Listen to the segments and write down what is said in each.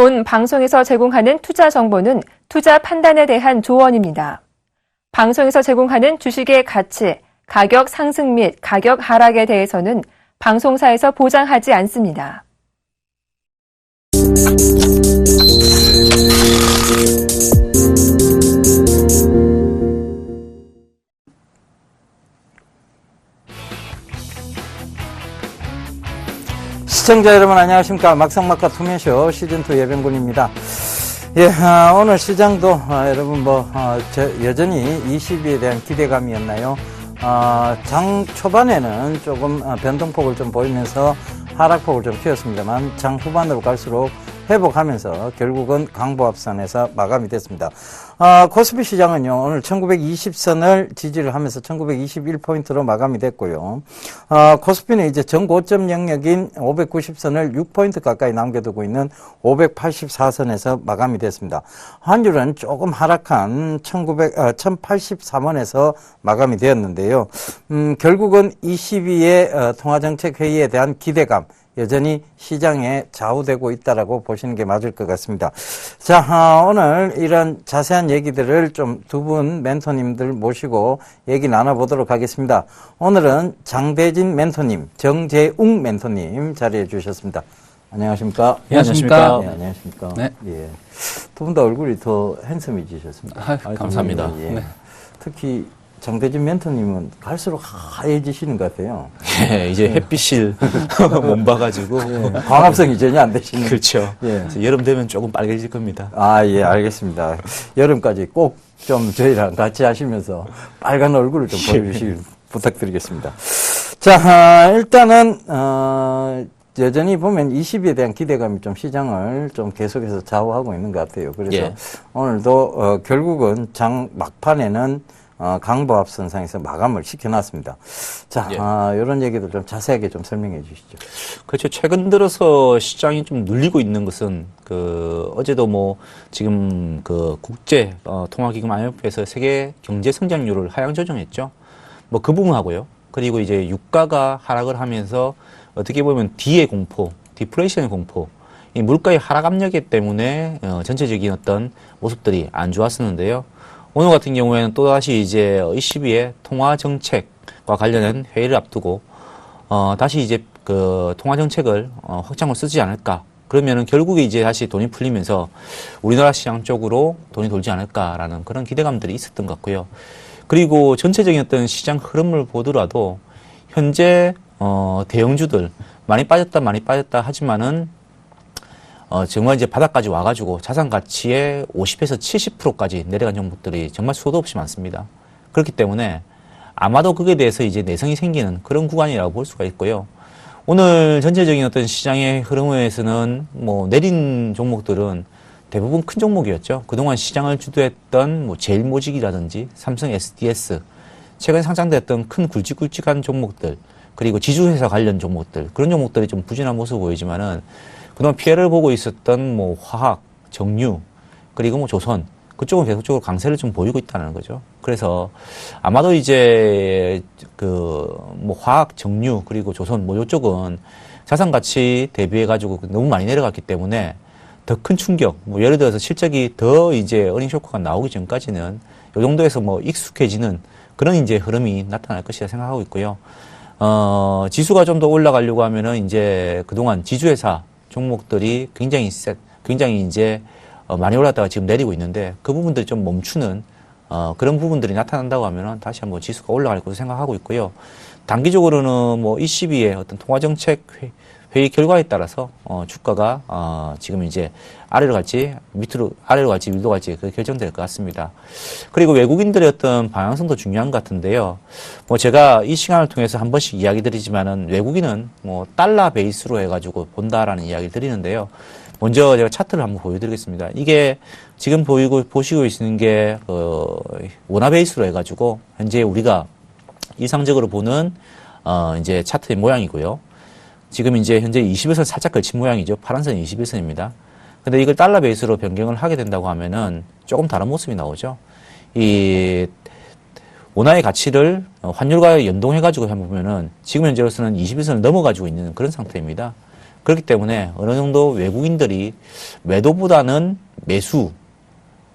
본 방송에서 제공하는 투자 정보는 투자 판단에 대한 조언입니다. 방송에서 제공하는 주식의 가치, 가격 상승 및 가격 하락에 대해서는 방송사에서 보장하지 않습니다. 시청자 여러분 안녕하십니까. 막상막하 투명쇼 시즌2 예병군입니다. 예, 오늘 시장도 여러분 여전히 20위에 대한 기대감이었나요? 장 초반에는 조금 변동폭을 좀 보이면서 하락폭을 좀 튀었습니다만 장 후반으로 갈수록 회복하면서 결국은 강보합선에서 마감이 됐습니다. 코스피 시장은요, 오늘 1920선을 지지를 하면서 1921포인트로 마감이 됐고요. 코스피는 이제 전고점 영역인 590선을 6포인트 가까이 남겨두고 있는 584선에서 마감이 됐습니다. 환율은 조금 하락한 1084원에서 마감이 되었는데요. 결국은 22의 통화정책회의에 대한 기대감, 여전히 시장에 좌우되고 있다라고 보시는 게 맞을 것 같습니다. 자, 오늘 이런 자세한 얘기들을 좀 두 분 멘토님들 모시고 얘기 나눠보도록 하겠습니다. 오늘은 장대진 멘토님, 정재웅 멘토님 자리해 주셨습니다. 안녕하십니까? 예, 안녕하십니까? 네, 안녕하십니까? 네. 예. 두 분 다 얼굴이 더 핸섬해지셨습니다. 감사합니다. 예. 네. 특히 장대진 멘토님은 갈수록 하얘지시는 것 같아요. 예, 이제 햇빛을 못 봐가지고. 예, 광합성이 전혀 안 되시는. 그렇죠. 예. 여름 되면 조금 빨개질 겁니다. 예, 알겠습니다. 여름까지 꼭 좀 저희랑 같이 하시면서 빨간 얼굴을 좀 보여주시길 부탁드리겠습니다. 자, 일단은, 여전히 보면 20위에 대한 기대감이 좀 시장을 좀 계속해서 좌우하고 있는 것 같아요. 그래서 예. 오늘도, 결국은 장 막판에는 강보합선상에서 마감을 시켜놨습니다. 자, 예. 이런 얘기들 좀 자세하게 좀 설명해 주시죠. 그렇죠. 최근 들어서 시장이 좀 눌리고 있는 것은 어제도 지금 국제 통화기금 IMF에서 세계 경제 성장률을 하향 조정했죠. 그 부분하고요. 그리고 이제 유가가 하락을 하면서 어떻게 보면 D의 공포, 디플레이션의 공포, 이 물가의 하락 압력 때문에 전체적인 어떤 모습들이 안 좋았었는데요. 오늘 같은 경우에는 또다시 이제 22의 통화 정책과 관련된 회의를 앞두고, 다시 이제 통화 정책을 확장을 쓰지 않을까. 그러면은 결국에 이제 다시 돈이 풀리면서 우리나라 시장 쪽으로 돈이 돌지 않을까라는 그런 기대감들이 있었던 것 같고요. 그리고 전체적인 어떤 시장 흐름을 보더라도 현재, 대형주들 많이 빠졌다 하지만은 정말 이제 바닥까지 와가지고 자산 가치의 50에서 70%까지 내려간 종목들이 정말 수도 없이 많습니다. 그렇기 때문에 아마도 그에 대해서 이제 내성이 생기는 그런 구간이라고 볼 수가 있고요. 오늘 전체적인 어떤 시장의 흐름에서는 내린 종목들은 대부분 큰 종목이었죠. 그동안 시장을 주도했던 제일모직이라든지 삼성 SDS, 최근 상장됐던 큰 굵직굵직한 종목들, 그리고 지주회사 관련 종목들, 그런 종목들이 좀 부진한 모습을 보이지만은 그동안 피해를 보고 있었던 화학, 정유, 그리고 조선, 그쪽은 계속적으로 강세를 좀 보이고 있다는 거죠. 그래서 아마도 이제 화학, 정유, 그리고 조선, 이쪽은 자산 가치 대비해가지고 너무 많이 내려갔기 때문에 더 큰 충격, 예를 들어서 실적이 더 이제 어닝 쇼크가 나오기 전까지는 이 정도에서 익숙해지는 그런 이제 흐름이 나타날 것이라 생각하고 있고요. 지수가 좀 더 올라가려고 하면은 이제 그동안 지주회사 종목들이 굉장히 이제 많이 올랐다가 지금 내리고 있는데 그 부분들이 좀 멈추는 그런 부분들이 나타난다고 하면은 다시 한번 지수가 올라갈 것으로 생각하고 있고요. 단기적으로는 22의 어떤 통화정책 회의 결과에 따라서 주가가 지금 이제 아래로 갈지 위로 갈지 그 결정될 것 같습니다. 그리고 외국인들의 어떤 방향성도 중요한 것 같은데요. 제가 이 시간을 통해서 한 번씩 이야기 드리지만은 외국인은 달러 베이스로 해가지고 본다라는 이야기 드리는데요. 먼저 제가 차트를 한번 보여드리겠습니다. 이게 지금 보시고 계시는 게 원화 베이스로 해가지고 현재 우리가 일상적으로 보는 이제 차트의 모양이고요. 지금 이제 현재 21선 살짝 걸친 모양이죠. 파란선이 21선입니다. 근데 이걸 달러 베이스로 변경을 하게 된다고 하면은 조금 다른 모습이 나오죠. 이 원화의 가치를 환율과 연동해가지고 해보면은 지금 현재로서는 21선을 넘어가지고 있는 그런 상태입니다. 그렇기 때문에 어느 정도 외국인들이 매도보다는 매수,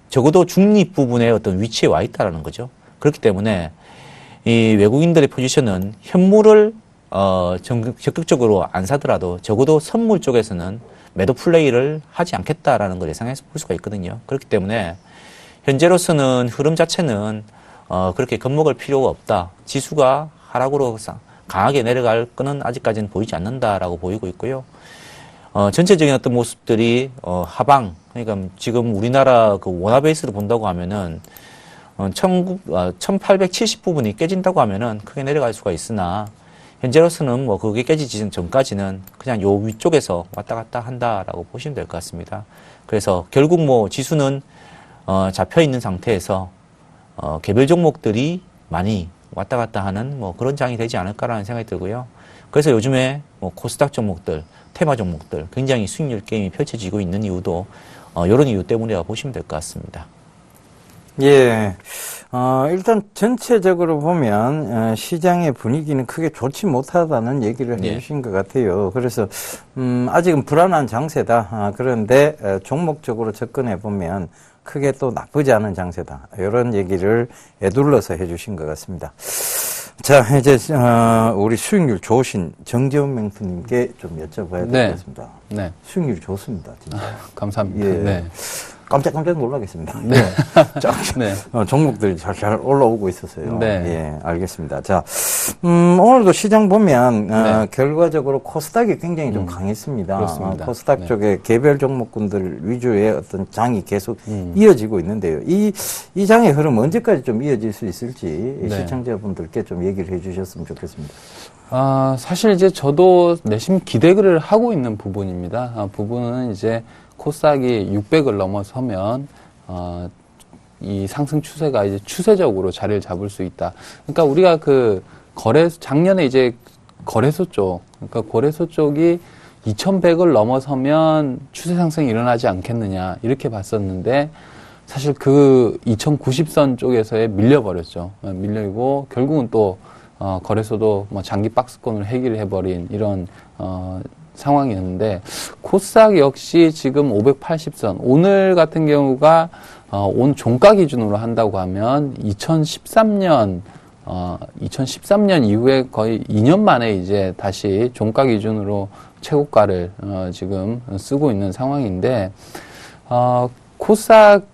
적어도 중립 부분의 어떤 위치에 와 있다라는 거죠. 그렇기 때문에 이 외국인들의 포지션은 현물을 적극적으로 안 사더라도 적어도 선물 쪽에서는 매도 플레이를 하지 않겠다라는 걸 예상해 볼 수가 있거든요. 그렇기 때문에 현재로서는 흐름 자체는 그렇게 겁먹을 필요가 없다. 지수가 하락으로 강하게 내려갈 거는 아직까지는 보이지 않는다라고 보이고 있고요. 전체적인 어떤 모습들이 하방, 그러니까 지금 우리나라 그 원화 베이스로 본다고 하면은 1870 부분이 깨진다고 하면은 크게 내려갈 수가 있으나 현재로서는 뭐 그게 깨지기 전까지는 그냥 요 위쪽에서 왔다 갔다 한다라고 보시면 될 것 같습니다. 그래서 결국 뭐 지수는 잡혀 있는 상태에서 개별 종목들이 많이 왔다 갔다 하는 뭐 그런 장이 되지 않을까라는 생각이 들고요. 그래서 요즘에 뭐 코스닥 종목들, 테마 종목들 굉장히 수익률 게임이 펼쳐지고 있는 이유도 이런 이유 때문이라고 보시면 될 것 같습니다. 예. 일단 전체적으로 보면 시장의 분위기는 크게 좋지 못하다는 얘기를 해주신 것 같아요. 그래서 아직은 불안한 장세다. 그런데 종목적으로 접근해 보면 크게 또 나쁘지 않은 장세다. 이런 얘기를 애둘러서 해주신 것 같습니다. 자, 이제 우리 수익률 좋으신 정재훈 맹투님께 좀 여쭤봐야 될 것 같습니다. 네. 수익률이 좋습니다, 진짜. 감사합니다. 예. 네. 깜짝깜짝 놀라겠습니다. 네. 네. 종목들이 잘 올라오고 있어서요. 네. 예, 알겠습니다. 자, 오늘도 시장 보면, 네. 결과적으로 코스닥이 굉장히 좀 강했습니다. 그렇습니다. 코스닥 네. 쪽에 개별 종목군들 위주의 어떤 장이 계속 이어지고 있는데요. 이 장의 흐름 언제까지 좀 이어질 수 있을지 네. 시청자분들께 좀 얘기를 해 주셨으면 좋겠습니다. 사실 이제 저도 내심 기대를 하고 있는 부분입니다. 부분은 이제 코스닥이 600을 넘어서면 이 상승 추세가 이제 추세적으로 자리를 잡을 수 있다. 그러니까 우리가 그 작년에 이제 거래소 쪽, 그러니까 거래소 쪽이 2100을 넘어서면 추세 상승이 일어나지 않겠느냐 이렇게 봤었는데 사실 그 2090선 쪽에서에 밀려버렸죠. 밀리고 결국은 또 거래소도 뭐 장기 박스권을 해결을 해버린 이런 상황이었는데 코스닥 역시 지금 580선 오늘 같은 경우가 온 종가 기준으로 한다고 하면 2013년 이후에 거의 2년 만에 이제 다시 종가 기준으로 최고가를 지금 쓰고 있는 상황인데 코스닥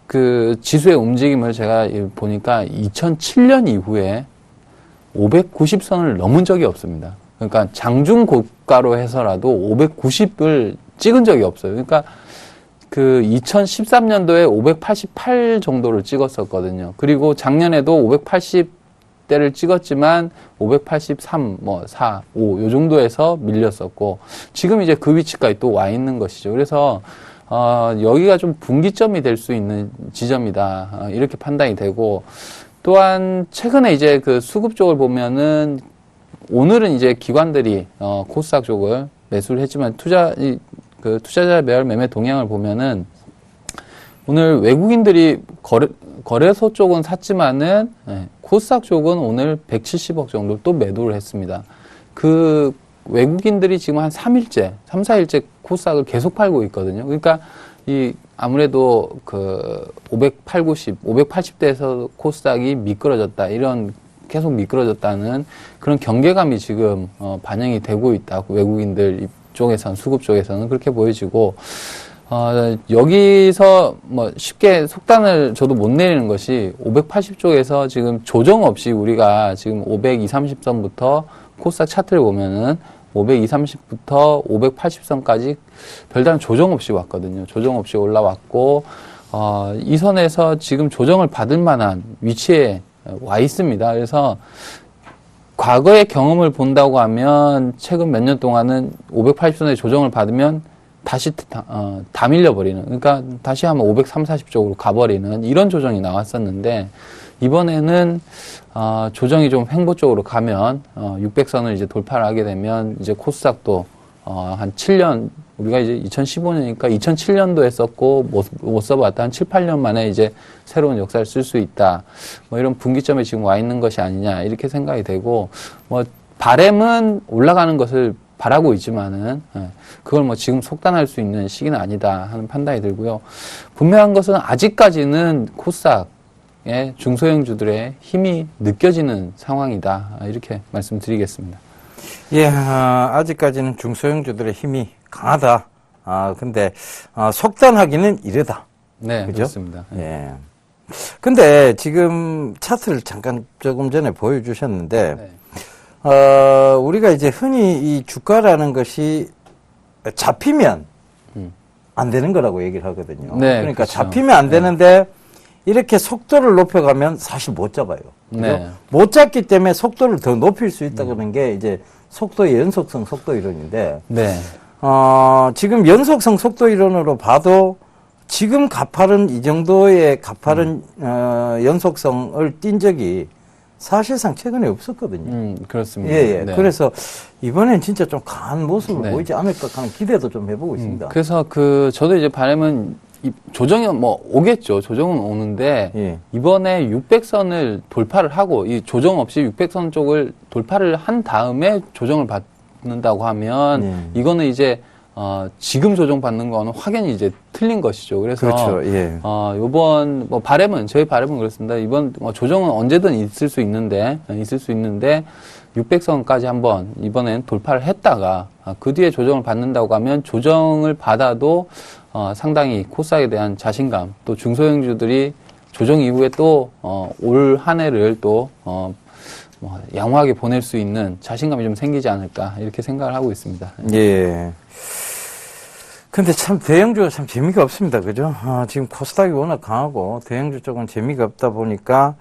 그 지수의 움직임을 제가 보니까 2007년 이후에 590선을 넘은 적이 없습니다. 그러니까 장중 고가로 해서라도 590을 찍은 적이 없어요. 그러니까 그 2013년도에 588 정도를 찍었었거든요. 그리고 작년에도 580대를 찍었지만 583, 4, 5 요 정도에서 밀렸었고 지금 이제 그 위치까지 또 와 있는 것이죠. 그래서 여기가 좀 분기점이 될 수 있는 지점이다. 이렇게 판단이 되고 또한 최근에 이제 그 수급 쪽을 보면은 오늘은 이제 기관들이 코스닥 쪽을 매수를 했지만 투자자 매월 매매 동향을 보면은 오늘 외국인들이 거래소 쪽은 샀지만은 코스닥 쪽은 오늘 170억 정도 또 매도를 했습니다. 그 외국인들이 지금 한 3일째, 3, 4일째 코스닥을 계속 팔고 있거든요. 그러니까 아무래도 그 580대에서 코스닥이 미끄러졌다. 이런 계속 미끄러졌다는 그런 경계감이 지금 반영이 되고 있다. 외국인들 쪽에서는 수급 쪽에서는 그렇게 보여지고 여기서 뭐 쉽게 속단을 저도 못 내리는 것이 580 쪽에서 지금 조정 없이 우리가 지금 520, 30선부터 코스닥 차트를 보면은 520, 30부터 580선까지 별다른 조정 없이 왔거든요. 조정 없이 올라왔고 이 선에서 지금 조정을 받을 만한 위치에 와 있습니다. 그래서 과거의 경험을 본다고 하면 최근 몇 년 동안은 580선의 조정을 받으면 다시 다 밀려버리는, 그러니까 다시 한번 530, 40 쪽으로 가버리는 이런 조정이 나왔었는데 이번에는 조정이 좀 횡보 쪽으로 가면 600선을 이제 돌파를 하게 되면 이제 코스닥도 한 7년, 우리가 이제 2015년이니까 2007년도에 썼고 못 써봤다 한 7, 8년 만에 이제 새로운 역사를 쓸 수 있다. 뭐 이런 분기점에 지금 와 있는 것이 아니냐 이렇게 생각이 되고 뭐 바램은 올라가는 것을 바라고 있지만은 그걸 뭐 지금 속단할 수 있는 시기는 아니다 하는 판단이 들고요. 분명한 것은 아직까지는 코스닥의 중소형주들의 힘이 느껴지는 상황이다 이렇게 말씀드리겠습니다. 예, 아직까지는 중소형주들의 힘이 강하다. 근데 속단하기는 이르다. 네, 그죠? 그렇습니다. 예. 근데 지금 차트를 잠깐 조금 전에 보여주셨는데 네. 우리가 이제 흔히 이 주가라는 것이 잡히면 안 되는 거라고 얘기를 하거든요. 네, 그러니까 그렇죠. 잡히면 안 되는데 이렇게 속도를 높여가면 사실 못 잡아요. 그죠? 네. 못 잡기 때문에 속도를 더 높일 수 있다는 게 이제 속도의 연속성 속도 이론인데 네. 지금 연속성 속도 이론으로 봐도 지금 가파른 이 정도의 가파른 연속성을 띈 적이 사실상 최근에 없었거든요. 그렇습니다. 예. 네. 그래서 이번엔 진짜 좀 강한 모습을 네. 보이지 않을까 하는 기대도 좀 해보고 있습니다. 그래서 저도 이제 바람은 조정이 뭐 오겠죠. 조정은 오는데 예. 이번에 600선을 돌파를 하고 이 조정 없이 600선 쪽을 돌파를 한 다음에 조정을 받는다고 하면 예. 이거는 이제 지금 조정 받는 거는 확연히 이제 틀린 것이죠. 그래서 그렇죠. 예. 요번 저희 바람은 그렇습니다. 이번 조정은 언제든 있을 수 있는데 600선까지 한번 이번엔 돌파를 했다가 그 뒤에 조정을 받는다고 하면 조정을 받아도 상당히 코스닥에 대한 자신감 또 중소형주들이 조정 이후에 또 올 한 해를 또 양호하게 보낼 수 있는 자신감이 좀 생기지 않을까 이렇게 생각을 하고 있습니다. 예. 근데 참 대형주가 참 재미가 없습니다. 그죠? 지금 코스닥이 워낙 강하고 대형주 쪽은 재미가 없다 보니까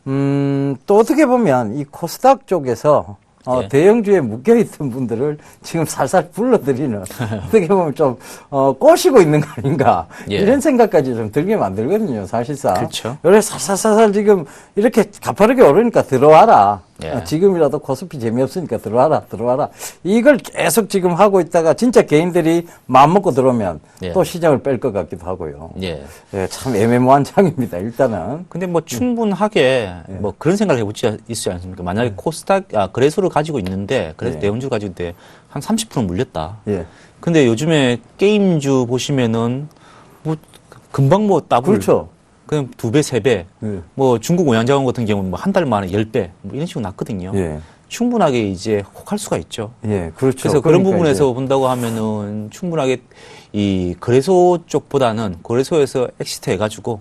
또 어떻게 보면 이 코스닥 쪽에서 예. 대형주에 묶여있던 분들을 지금 살살 불러들이는 어떻게 보면 좀 꼬시고 있는 거 아닌가 예. 이런 생각까지 좀 들게 만들거든요. 사실상. 그렇죠. 요래 살살살살 지금 이렇게 가파르게 오르니까 들어와라. 예. 지금이라도 코스피 재미없으니까 들어와라. 이걸 계속 지금 하고 있다가 진짜 개인들이 마음먹고 들어오면 예. 또 시장을 뺄 것 같기도 하고요. 예. 예, 참 애매모호한 장입니다. 일단은. 근데 뭐 충분하게 뭐 그런 생각을 해볼 수 있지 않습니까? 만약에 코스닥, 거래소를 가지고 있는데, 그래서 예. 대형주를 가지고 있는데, 한 30% 물렸다. 예. 근데 요즘에 게임주 보시면은, 뭐, 금방 뭐 더블. 그렇죠. 그냥 2배, 3배. 예. 뭐 중국 오양자원 같은 경우는 뭐 한 달 만에 10배. 뭐 이런 식으로 났거든요. 예. 충분하게 이제 혹할 수가 있죠. 예, 그렇죠. 그래서 그런 그러니까 부분에서 본다고 하면은 충분하게 이 거래소 쪽보다는 거래소에서 엑시트 해가지고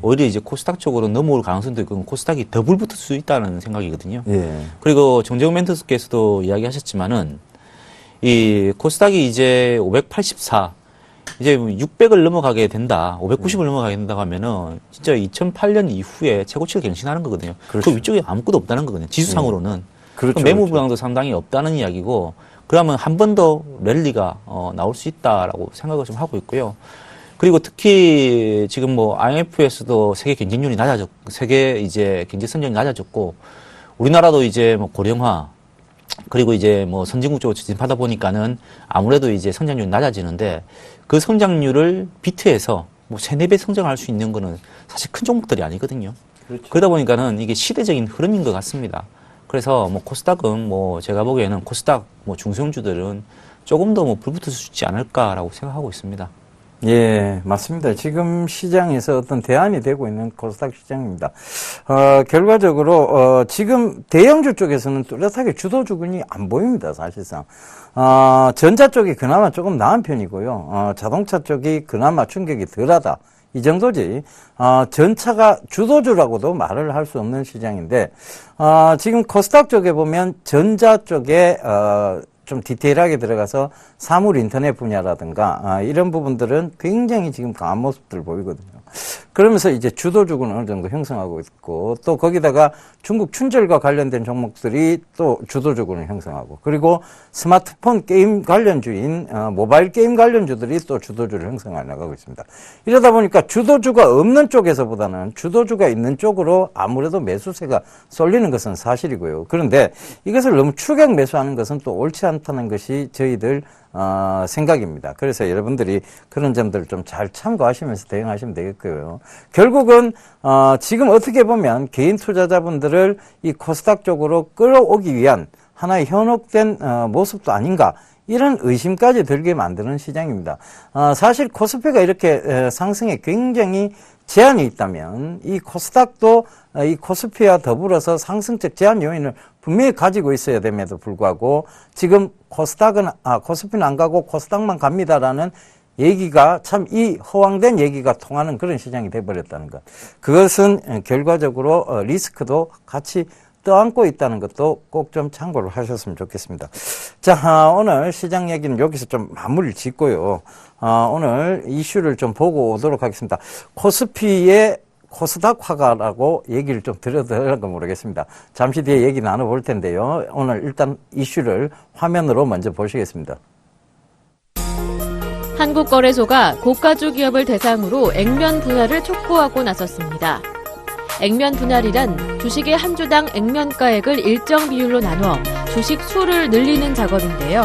오히려 이제 코스닥 쪽으로 넘어올 가능성도 있고 코스닥이 더 불붙을 수 있다는 생각이거든요. 예. 그리고 정재훈 멘토스께서도 이야기하셨지만은 이 코스닥이 이제 584 이제 600을 넘어가게 된다, 590을 넘어가게 된다고 하면은 진짜 2008년 이후에 최고치를 갱신하는 거거든요. 그렇죠. 그 위쪽에 아무것도 없다는 거거든요. 지수상으로는. 그렇죠. 매물 그렇죠. 불황도 상당히 없다는 이야기고, 그러면 한 번 더 랠리가 나올 수 있다라고 생각을 좀 하고 있고요. 그리고 특히 지금 뭐 IMF에서도 세계 경쟁률이 세계 이제 경제 성장이 낮아졌고, 우리나라도 이제 뭐 고령화 그리고 이제 뭐 선진국 쪽으로 진입하다 보니까는 아무래도 이제 성장률이 낮아지는데, 그 성장률을 비트해서 뭐 3-4배 성장할 수 있는 거는 사실 큰 종목들이 아니거든요. 그렇죠. 그러다 보니까는 이게 시대적인 흐름인 것 같습니다. 그래서 뭐 코스닥은 뭐 제가 보기에는 코스닥 뭐 중소형주들은 조금 더 뭐 불붙을 수 있지 않을까라고 생각하고 있습니다. 예, 맞습니다. 지금 시장에서 어떤 대안이 되고 있는 코스닥 시장입니다. 결과적으로, 지금 대형주 쪽에서는 뚜렷하게 주도주군이 안 보입니다, 사실상. 전자 쪽이 그나마 조금 나은 편이고요. 자동차 쪽이 그나마 충격이 덜하다. 이 정도지. 전차가 주도주라고도 말을 할 수 없는 시장인데, 지금 코스닥 쪽에 보면 전자 쪽에, 좀 디테일하게 들어가서 사물 인터넷 분야라든가 이런 부분들은 굉장히 지금 강한 모습들을 보이거든요. 그러면서 이제 주도주군은 어느 정도 형성하고 있고, 또 거기다가 중국 춘절과 관련된 종목들이 또 주도주군을 형성하고, 그리고 스마트폰 게임 관련주인 모바일 게임 관련주들이 또 주도주를 형성해 나가고 있습니다. 이러다 보니까 주도주가 없는 쪽에서보다는 주도주가 있는 쪽으로 아무래도 매수세가 쏠리는 것은 사실이고요. 그런데 이것을 너무 추격 매수하는 것은 또 옳지 않다는 것이 저희들 생각입니다. 그래서 여러분들이 그런 점들을 좀 잘 참고하시면서 대응하시면 되겠고요. 결국은 지금 어떻게 보면 개인 투자자분들을 이 코스닥 쪽으로 끌어오기 위한 하나의 현혹된 모습도 아닌가 이런 의심까지 들게 만드는 시장입니다. 사실 코스피가 이렇게 상승에 굉장히 제한이 있다면 이 코스닥도 이 코스피와 더불어서 상승적 제한 요인을 분명히 가지고 있어야 됨에도 불구하고 지금 코스피는 안 가고 코스닥만 갑니다라는 얘기가 참 이 허황된 얘기가 통하는 그런 시장이 돼버렸다는 것. 그것은 결과적으로 리스크도 같이 떠안고 있다는 것도 꼭 좀 참고를 하셨으면 좋겠습니다. 자, 오늘 시장 얘기는 여기서 좀 마무리를 짓고요. 오늘 이슈를 좀 보고 오도록 하겠습니다. 코스피의 코스닥화가라고 얘기를 좀 드려도 될까 모르겠습니다. 잠시 뒤에 얘기 나눠볼 텐데요. 오늘 일단 이슈를 화면으로 먼저 보시겠습니다. 한국거래소가 고가주 기업을 대상으로 액면 분할을 촉구하고 나섰습니다. 액면 분할이란 주식의 한 주당 액면가액을 일정 비율로 나눠 주식 수를 늘리는 작업인데요.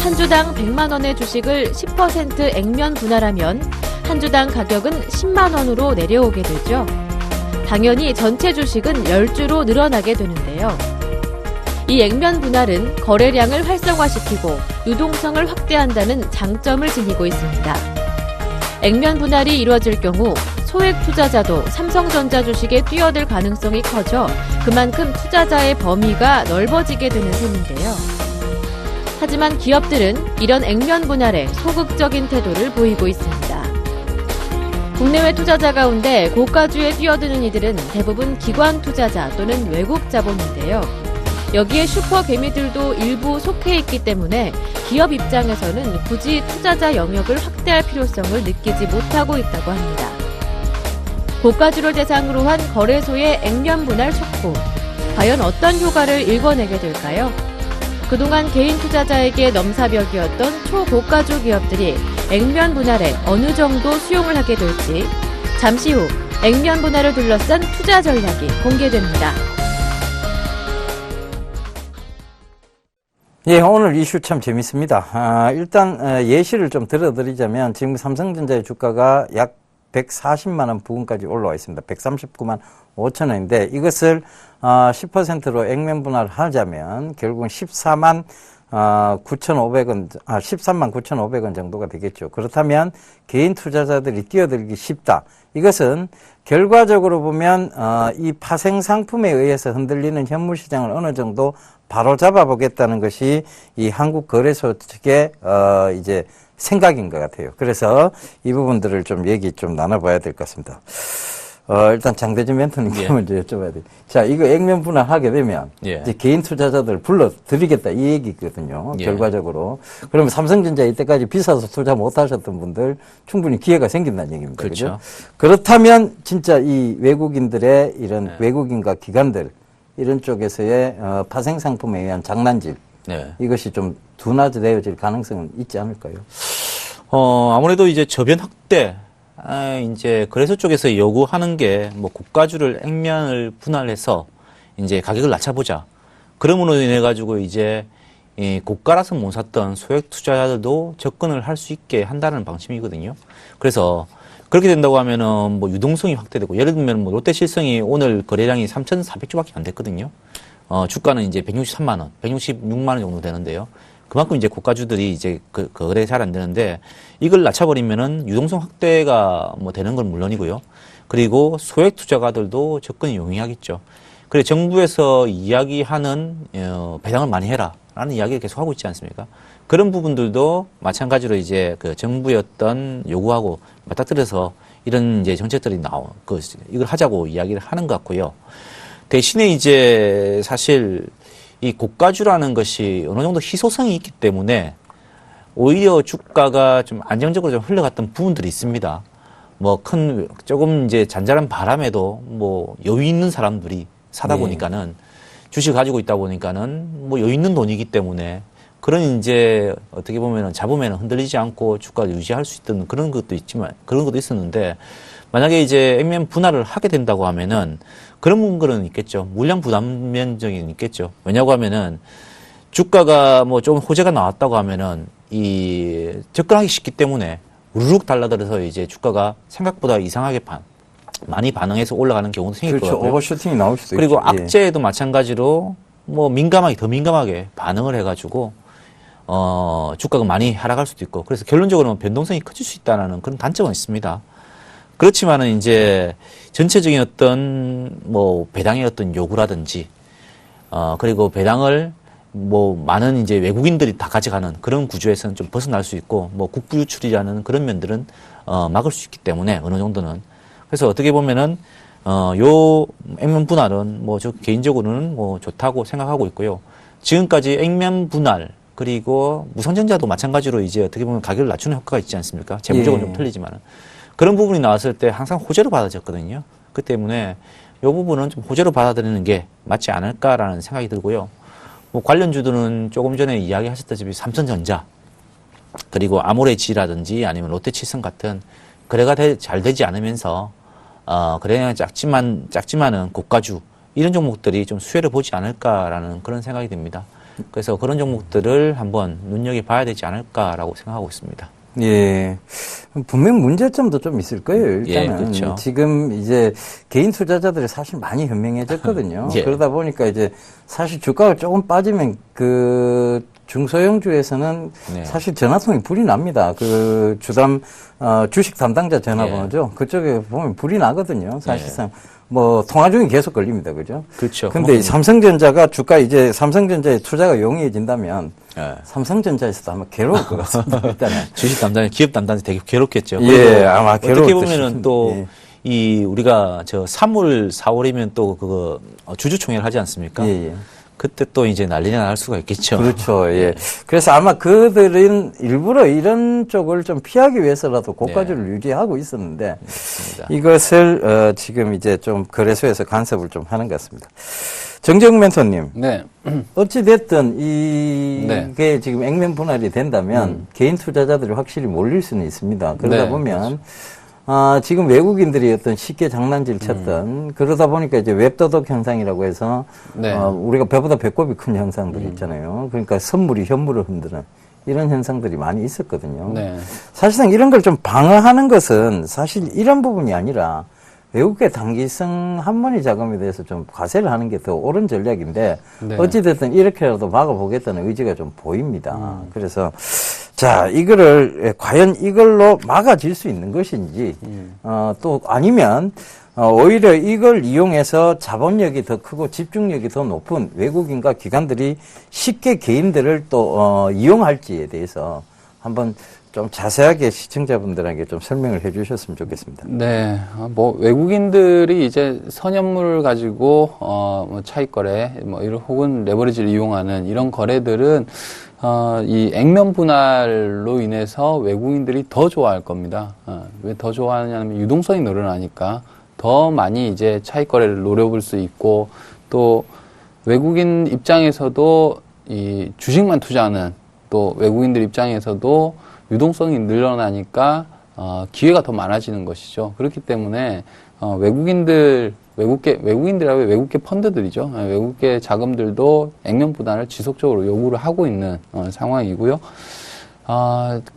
한 주당 100만 원의 주식을 10% 액면 분할하면 한 주당 가격은 10만 원으로 내려오게 되죠. 당연히 전체 주식은 10주로 늘어나게 되는데요. 이 액면 분할은 거래량을 활성화시키고 유동성을 확대한다는 장점을 지니고 있습니다. 액면 분할이 이루어질 경우 소액 투자자도 삼성전자 주식에 뛰어들 가능성이 커져 그만큼 투자자의 범위가 넓어지게 되는 셈인데요. 하지만 기업들은 이런 액면 분할에 소극적인 태도를 보이고 있습니다. 국내외 투자자 가운데 고가주에 뛰어드는 이들은 대부분 기관 투자자 또는 외국 자본인데요. 여기에 슈퍼 개미들도 일부 속해 있기 때문에 기업 입장에서는 굳이 투자자 영역을 확대할 필요성을 느끼지 못하고 있다고 합니다. 고가주를 대상으로 한 거래소의 액면 분할 촉구, 과연 어떤 효과를 일궈내게 될까요? 그동안 개인 투자자에게 넘사벽이었던 초고가주 기업들이 액면 분할에 어느 정도 수용을 하게 될지 잠시 후 액면 분할을 둘러싼 투자 전략이 공개됩니다. 예, 오늘 이슈 참 재밌습니다. 일단 예시를 좀 들어드리자면 지금 삼성전자의 주가가 약 140만 원 부근까지 올라와 있습니다. 139만 5천 원인데 이것을 10%로 액면 분할을 하자면 결국은 13만 9,500원, 13만 9,500원 정도가 되겠죠. 그렇다면 개인 투자자들이 뛰어들기 쉽다. 이것은 결과적으로 보면 이 파생 상품에 의해서 흔들리는 현물 시장을 어느 정도 바로 잡아보겠다는 것이 이 한국거래소 측의 이제 생각인 것 같아요. 그래서 이 부분들을 좀 얘기 좀 나눠봐야 될 것 같습니다. 일단 장대진 멘토님께 먼저 여쭤봐야 돼요. 자, 이거 액면 분할하게 되면 이제 개인 투자자들 불러드리겠다 이 얘기거든요. 결과적으로. 그러면 삼성전자 이때까지 비싸서 투자 못하셨던 분들 충분히 기회가 생긴다는 얘기입니다. 그렇죠? 그렇다면 진짜 이 외국인들의 이런 외국인과 기관들 이런 쪽에서의 파생 상품에 의한 장난질 이것이 좀 둔화되어질 가능성은 있지 않을까요? 아무래도 이제 저변 확대, 이제 거래소 쪽에서 요구하는 게 뭐 고가주를 액면을 분할해서 이제 가격을 낮춰보자. 그러므로 인해 가지고 이제 이 고가라서 못 샀던 소액 투자자들도 접근을 할 수 있게 한다는 방침이거든요. 그래서 그렇게 된다고 하면은 뭐 유동성이 확대되고 예를 들면 뭐 롯데실성이 오늘 거래량이 3,400주밖에 안 됐거든요. 주가는 이제 163만 원, 166만 원 정도 되는데요. 그만큼 이제 고가주들이 이제 거래 잘 안 되는데 이걸 낮춰버리면은 유동성 확대가 뭐 되는 건 물론이고요. 그리고 소액 투자가들도 접근이 용이하겠죠. 그래 정부에서 이야기하는 배당을 많이 해라라는 이야기를 계속 하고 있지 않습니까? 그런 부분들도 마찬가지로 이제 그 정부의 어떤 요구하고 맞닥뜨려서 이런 이제 정책들이 이걸 하자고 이야기를 하는 것 같고요. 대신에 이제 사실 이 고가주라는 것이 어느 정도 희소성이 있기 때문에 오히려 주가가 좀 안정적으로 좀 흘러갔던 부분들이 있습니다. 뭐 조금 이제 잔잔한 바람에도 뭐 여유 있는 사람들이 사다 보니까는 주식을 가지고 있다 보니까는 뭐 여유 있는 돈이기 때문에 그런 이제 어떻게 보면은 잡으면 흔들리지 않고 주가를 유지할 수 있던 그런 것도 있지만 그런 것도 있었는데 만약에 이제 액면 분할을 하게 된다고 하면은 그런 부분은 있겠죠. 물량 부담 면적이 있겠죠. 왜냐고 하면은 주가가 뭐 좀 호재가 나왔다고 하면은 이 접근하기 쉽기 때문에 우르륵 달라들어서 이제 주가가 생각보다 이상하게 많이 반응해서 올라가는 경우도 생길 거고요. 오버슈팅이 나올 수도 그리고 있죠. 악재에도 마찬가지로 뭐 더 민감하게 반응을 해가지고 주가가 많이 하락할 수도 있고, 그래서 결론적으로는 변동성이 커질 수 있다는 그런 단점은 있습니다. 그렇지만은 이제 전체적인 어떤 뭐 배당의 어떤 요구라든지 그리고 배당을 뭐 많은 이제 외국인들이 다 가져가는 그런 구조에서는 좀 벗어날 수 있고, 뭐 국부 유출이라는 그런 면들은 막을 수 있기 때문에 어느 정도는. 그래서 어떻게 보면은 요 액면 분할은 뭐 저 개인적으로는 뭐 좋다고 생각하고 있고요. 지금까지 액면 분할 그리고 무성전자도 마찬가지로 이제 어떻게 보면 가격을 낮추는 효과가 있지 않습니까? 재무적으로 예. 좀 틀리지만은 그런 부분이 나왔을 때 항상 호재로 받아졌거든요. 그 때문에 이 부분은 좀 호재로 받아들이는 게 맞지 않을까라는 생각이 들고요. 뭐 관련주들은 조금 전에 이야기하셨다시피 삼성전자 그리고 아모레지라든지 아니면 롯데칠성 같은 거래가 잘 되지 않으면서 거래량이 작지만은 고가주 이런 종목들이 좀 수혜를 보지 않을까라는 그런 생각이 듭니다. 그래서 그런 종목들을 한번 눈여겨봐야 되지 않을까라고 생각하고 있습니다. 예. 분명 문제점도 좀 있을 거예요, 일단은. 예, 그렇죠. 지금 이제 개인 투자자들이 사실 많이 현명해졌거든요. 예. 그러다 보니까 이제 사실 주가가 조금 빠지면 그 중소형주에서는 네. 사실 전화통이 불이 납니다. 그 주식 담당자 전화번호죠. 그쪽에 보면 불이 나거든요. 사실상. 뭐 통화 중에 계속 걸립니다. 그죠? 그렇죠. 근데 삼성전자가 이제 삼성전자에 투자가 용이해진다면 삼성전자에서도 아마 괴로울 것 같습니다. 일단은. 주식 담당, 기업 담당자 되게 괴롭겠죠. 예, 그리고 아마 괴로울 어떻게 듯 보면은 싶은데, 또 예. 이 우리가 저 3월, 4월이면 또 그거 주주총회를 하지 않습니까? 예, 예. 그때 또 이제 난리가 날 수가 있겠죠. 그렇죠. 예. 그래서 아마 그들은 일부러 이런 쪽을 좀 피하기 위해서라도 고가주를 유지하고 있었는데 맞습니다. 이것을 지금 이제 좀 거래소에서 간섭을 좀 하는 것 같습니다. 정재욱 멘토님. 네. 어찌됐든 이게 네. 지금 액면 분할이 된다면 개인 투자자들이 확실히 몰릴 수는 있습니다. 그러다 네, 보면 지금 외국인들이 어떤 쉽게 장난질 쳤던 그러다 보니까 이제 웹도덕 현상이라고 해서 네. 우리가 배보다 배꼽이 큰 현상들이 있잖아요. 그러니까 선물이 현물을 흔드는 이런 현상들이 많이 있었거든요. 네. 사실상 이런 걸 좀 방어하는 것은 사실 이런 부분이 아니라 외국계 단기성 한머니 자금에 대해서 좀 과세를 하는 게 더 옳은 전략인데 네. 어찌됐든 이렇게라도 막아보겠다는 의지가 좀 보입니다. 그래서 자, 과연 이걸로 막아질 수 있는 것인지, 또 아니면, 오히려 이걸 이용해서 자본력이 더 크고 집중력이 더 높은 외국인과 기관들이 쉽게 개인들을 또, 이용할지에 대해서 한번 좀 자세하게 시청자분들에게 좀 설명을 해 주셨으면 좋겠습니다. 네, 뭐 외국인들이 이제 선현물을 가지고 뭐 차익 거래, 뭐 이런 혹은 레버리지를 이용하는 이런 거래들은 이 액면 분할로 인해서 외국인들이 더 좋아할 겁니다. 왜 더 좋아하냐면 유동성이 늘어나니까 더 많이 이제 차익 거래를 노려볼 수 있고, 또 외국인 입장에서도 이 주식만 투자하는 또 외국인들 입장에서도 유동성이 늘어나니까 기회가 더 많아지는 것이죠. 그렇기 때문에 외국인들하고 외국계 펀드들이죠. 외국계 자금들도 액면 분할을 지속적으로 요구를 하고 있는 상황이고요.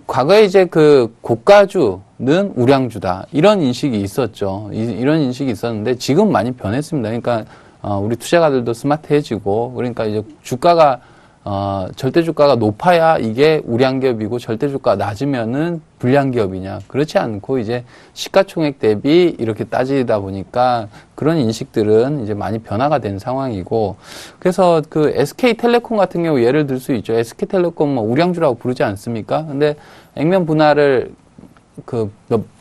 과거에 이제 그 고가주는 우량주다 이런 인식이 있었죠. 이런 인식이 있었는데 지금 많이 변했습니다. 그러니까 우리 투자가들도 스마트해지고, 그러니까 이제 주가가 절대 주가가 높아야 이게 우량 기업이고 절대 주가가 낮으면은 불량 기업이냐, 그렇지 않고 이제 시가총액 대비 이렇게 따지다 보니까 그런 인식들은 이제 많이 변화가 된 상황이고, 그래서 그 SK텔레콤 같은 경우 예를 들 수 있죠. SK텔레콤 뭐 우량주라고 부르지 않습니까? 근데 액면 분할을 그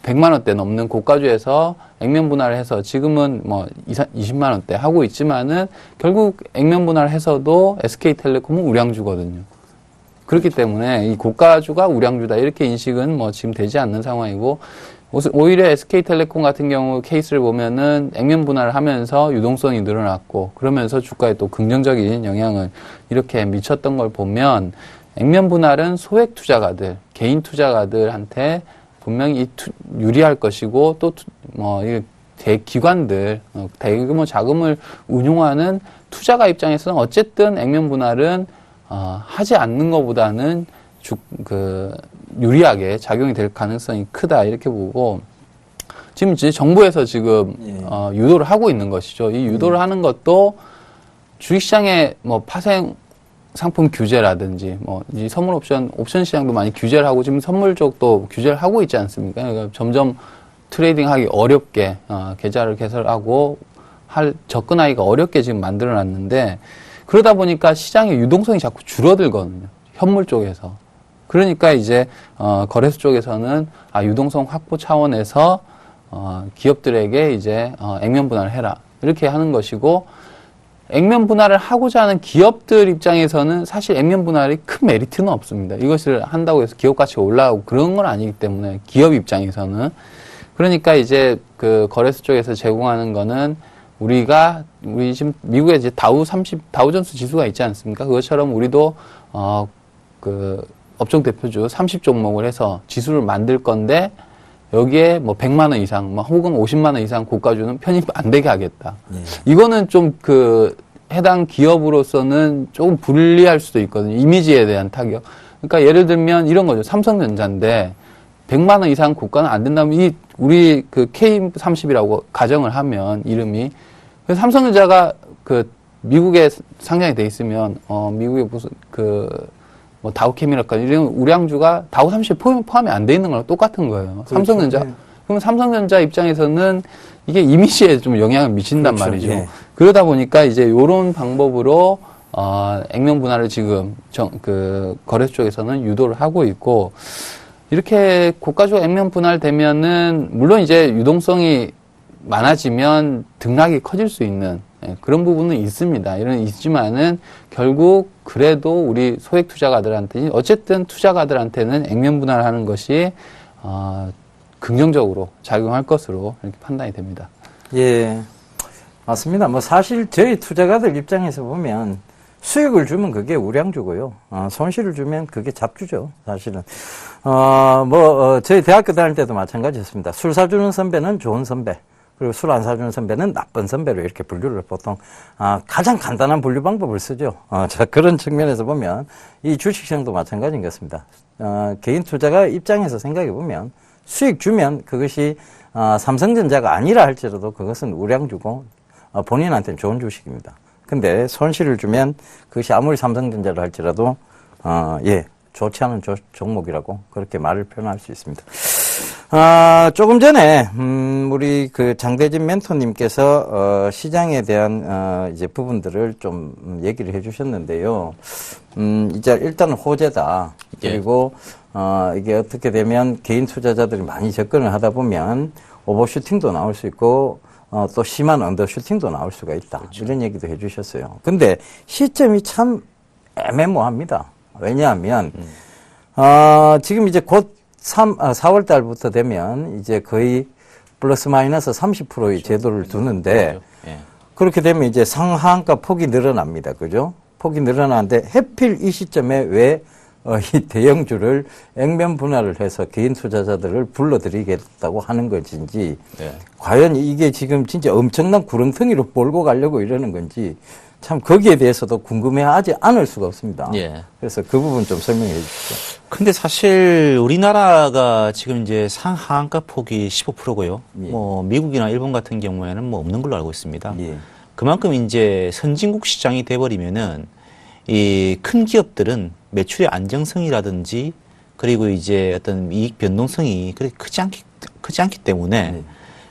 100만 원대 넘는 고가주에서 액면 분할을 해서 지금은 뭐 20만 원대 하고 있지만은 결국 액면 분할을 해서도 SK텔레콤은 우량주거든요. 그렇기 때문에 이 고가주가 우량주다 이렇게 인식은 뭐 지금 되지 않는 상황이고, 오히려 SK텔레콤 같은 경우 케이스를 보면은 액면 분할을 하면서 유동성이 늘어났고, 그러면서 주가에 또 긍정적인 영향을 이렇게 미쳤던 걸 보면, 액면 분할은 소액 투자가들, 개인 투자가들한테 분명히 유리할 것이고, 또 뭐 대기관들, 대규모 자금을 운용하는 투자가 입장에서는 어쨌든 액면 분할은 하지 않는 것보다는 유리하게 작용이 될 가능성이 크다 이렇게 보고, 지금 이제 정부에서 지금 유도를 하고 있는 것이죠. 이 유도를 하는 것도 주식시장에 뭐 파생 상품 규제라든지 뭐 이 선물 옵션 시장도 많이 규제를 하고 지금 선물 쪽도 규제를 하고 있지 않습니까? 그러니까 점점 트레이딩하기 어렵게 계좌를 개설하고 접근하기가 어렵게 지금 만들어놨는데 그러다 보니까 시장의 유동성이 자꾸 줄어들거든요. 현물 쪽에서. 그러니까 이제 거래소 쪽에서는 유동성 확보 차원에서 기업들에게 이제 액면 분할을 해라 이렇게 하는 것이고 액면 분할을 하고자 하는 기업들 입장에서는 사실 액면 분할이 큰 메리트는 없습니다. 이것을 한다고 해서 기업 가치가 올라가고 그런 건 아니기 때문에 기업 입장에서는 그러니까 이제 그 거래소 쪽에서 제공하는 거는 우리 지금 미국에 이제 다우존스 지수가 있지 않습니까? 그것처럼 우리도 그 업종 대표주 30종목을 해서 지수를 만들 건데 여기에 뭐 100만 원 이상, 뭐 혹은 50만 원 이상 고가주는 편입 안 되게 하겠다. 이거는 좀 그 해당 기업으로서는 조금 불리할 수도 있거든요. 이미지에 대한 타격. 그러니까 예를 들면 이런 거죠. 삼성전자인데 100만 원 이상 고가는 안 된다면 우리 그 K30이라고 가정을 하면 이름이 그래서 삼성전자가 그 미국에 상장이 돼 있으면 미국의 무슨 뭐 다우캠이랄까 이런 우량주가 다우 30에 포함이 안 돼 있는 거랑 똑같은 거예요. 그렇죠. 삼성전자. 네. 그럼 삼성전자 입장에서는 이게 이미지에 좀 영향을 미친단 그렇죠. 말이죠. 네. 그러다 보니까 이제 요런 방법으로 액면 분할을 지금 거래소 쪽에서는 유도를 하고 있고 이렇게 고가주가 액면 분할되면은 물론 이제 유동성이 많아지면 등락이 커질 수 있는 그런 부분은 있습니다. 있지만은 결국 그래도 우리 소액 투자가들한테 어쨌든 투자가들한테는 액면 분할하는 것이 긍정적으로 작용할 것으로 이렇게 판단이 됩니다. 예, 맞습니다. 뭐 사실 저희 투자가들 입장에서 보면 수익을 주면 그게 우량주고요. 손실을 주면 그게 잡주죠. 사실은. 저희 대학교 다닐 때도 마찬가지였습니다. 술 사주는 선배는 좋은 선배. 그리고 술 안 사주는 선배는 나쁜 선배로 이렇게 분류를 보통, 가장 간단한 분류 방법을 쓰죠. 그런 측면에서 보면 이 주식시장도 마찬가지인 것 같습니다. 개인 투자가 입장에서 생각해 보면 수익 주면 그것이, 삼성전자가 아니라 할지라도 그것은 우량주고, 본인한테는 좋은 주식입니다. 근데 손실을 주면 그것이 아무리 삼성전자를 할지라도, 좋지 않은 종목이라고 그렇게 말을 표현할 수 있습니다. 조금 전에, 우리 장대진 멘토님께서, 시장에 대한, 이제 부분들을 좀 얘기를 해 주셨는데요. 이제 일단 호재다. 그리고, 이게 어떻게 되면 개인 투자자들이 많이 접근을 하다 보면 오버슈팅도 나올 수 있고, 또 심한 언더슈팅도 나올 수가 있다. 그렇죠. 이런 얘기도 해 주셨어요. 근데 시점이 참 애매모호합니다. 왜냐하면, 지금 이제 곧 4월 달부터 되면 이제 거의 플러스 마이너스 30%의 제도를 두는데, 그렇게 되면 이제 상하한가 폭이 늘어납니다. 그죠? 폭이 늘어나는데, 해필 이 시점에 왜, 이 대형주를 액면 분할을 해서 개인 투자자들을 불러들이겠다고 하는 것인지, 과연 이게 지금 진짜 엄청난 구렁텅이로 몰고 가려고 이러는 건지, 참 거기에 대해서도 궁금해하지 않을 수가 없습니다. 그래서 그 부분 좀 설명해 주시죠. 근데 사실 우리나라가 지금 이제 상하한가 폭이 15%고요. 뭐 미국이나 일본 같은 경우에는 뭐 없는 걸로 알고 있습니다. 그만큼 이제 선진국 시장이 돼버리면은 이 큰 기업들은 매출의 안정성이라든지 그리고 이제 어떤 이익 변동성이 그렇게 크지 않기 때문에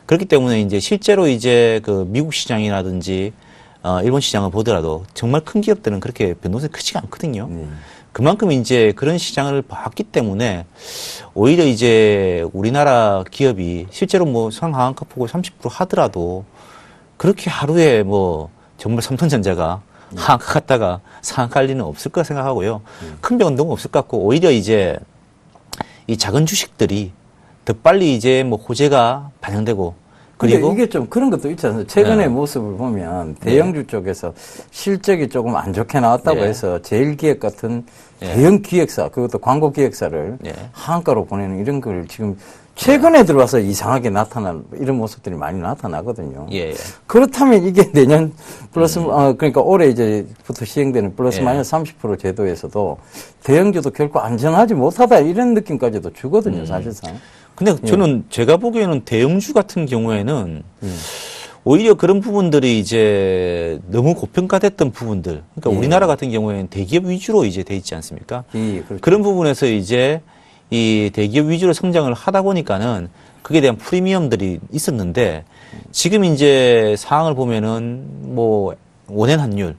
그렇기 때문에 이제 실제로 이제 그 미국 시장이라든지 일본 시장을 보더라도 정말 큰 기업들은 그렇게 변동성이 크지가 않거든요. 그만큼 이제 그런 시장을 봤기 때문에 오히려 이제 우리나라 기업이 실제로 뭐 상하한가 폭을 30% 하더라도 그렇게 하루에 뭐 정말 삼성전자가 하한가 갔다가 상한가 갈 리는 없을 거 생각하고요. 큰 변동은 없을 것 같고 오히려 이제 이 작은 주식들이 더 빨리 이제 뭐 호재가 반영되고 그리고 이게 좀 그런 것도 있지 않습니까? 최근의 모습을 보면 대형주 쪽에서 실적이 조금 안 좋게 나왔다고 해서 제일기획 같은 대형 기획사, 그것도 광고 기획사를 하한가로 보내는 이런 걸 지금 최근에 들어와서 이상하게 나타난 이런 모습들이 많이 나타나거든요. 그렇다면 이게 내년 플러스, 그러니까 올해 이제부터 시행되는 플러스 마이너스 30% 제도에서도 대형주도 결코 안전하지 못하다 이런 느낌까지도 주거든요, 사실상. 근데 저는 제가 보기에는 대형주 같은 경우에는 오히려 그런 부분들이 이제 너무 고평가됐던 부분들, 그러니까 예. 우리나라 같은 경우에는 대기업 위주로 이제 돼 있지 않습니까? 예, 그렇죠. 그런 부분에서 이제 이 대기업 위주로 성장을 하다 보니까는 그에 대한 프리미엄들이 있었는데 지금 이제 상황을 보면은 뭐 원엔 환율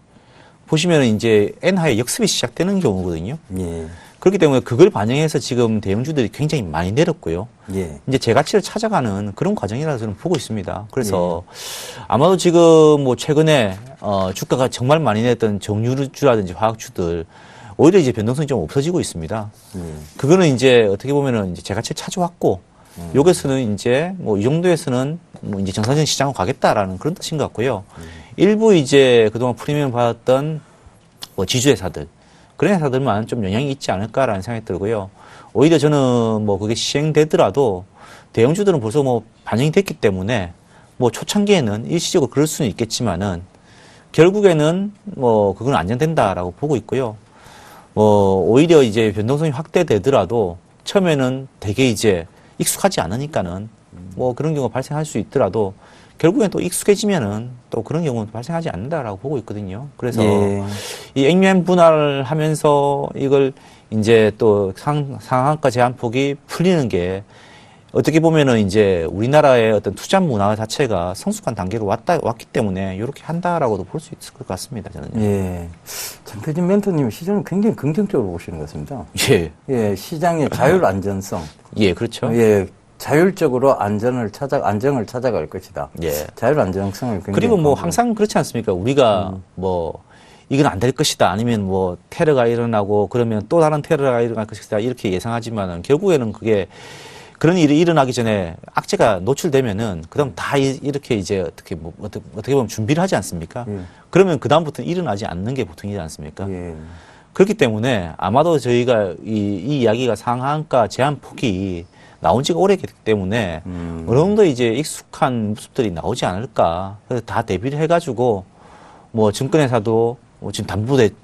보시면은 이제 엔화의 역습이 시작되는 경우거든요. 예, 그렇기 때문에 그걸 반영해서 지금 대형주들이 굉장히 많이 내렸고요. 예, 이제 제가치를 찾아가는 그런 과정이라서 저는 보고 있습니다. 그래서 아마도 지금 뭐 최근에 주가가 정말 많이 내렸던 정유주라든지 화학주들 오히려 이제 변동성이 좀 없어지고 있습니다. 그거는 이제 어떻게 보면은 이제 제가치를 찾아왔고 여기서는 이제 뭐 이 정도에서는 뭐 이제 정상적인 시장으로 가겠다라는 그런 뜻인 것 같고요. 일부 이제 그동안 프리미엄 받았던 뭐 지주회사들 그런 회사들만 좀 영향이 있지 않을까라는 생각이 들고요. 오히려 저는 뭐 그게 시행되더라도 대형주들은 벌써 뭐 반영이 됐기 때문에 뭐 초창기에는 일시적으로 그럴 수는 있겠지만은 결국에는 뭐 그건 안정된다라고 보고 있고요. 오히려 이제 변동성이 확대되더라도 처음에는 되게 이제 익숙하지 않으니까는 뭐 그런 경우가 발생할 수 있더라도 결국엔 또 익숙해지면은 또 그런 경우는 발생하지 않는다라고 보고 있거든요. 그래서 예. 이 액면 분할을 하면서 이걸 이제 또 상한가 제한폭이 풀리는 게 어떻게 보면은 이제 우리나라의 어떤 투자 문화 자체가 성숙한 단계로 왔기 때문에 이렇게 한다라고도 볼 수 있을 것 같습니다. 저는요. 예. 장태진 멘토님 시장을 굉장히 긍정적으로 보시는 것 같습니다. 예. 예, 시장의 자율 안전성. 예, 그렇죠. 예, 자율적으로 안정을 찾아갈 것이다. 예. 자율 안정성을 굉장히 그리고 뭐 강조합니다. 항상 그렇지 않습니까? 우리가 뭐 이건 안 될 것이다. 아니면 뭐 테러가 일어나고 그러면 또 다른 테러가 일어날 것이다. 이렇게 예상하지만은 결국에는 그게 그런 일이 일어나기 전에 악재가 노출되면은 그다음 다 이렇게 이제 어떻게 보면 준비를 하지 않습니까? 그러면 그다음부터는 일어나지 않는 게 보통이지 않습니까? 예. 그렇기 때문에 아마도 저희가 이 이야기가 상한가 제한 폭이 나온 지가 오래됐기 때문에 어느 정도 이제 익숙한 모습들이 나오지 않을까. 그래서 다 대비를 해가지고 뭐 증권회사도 뭐 지금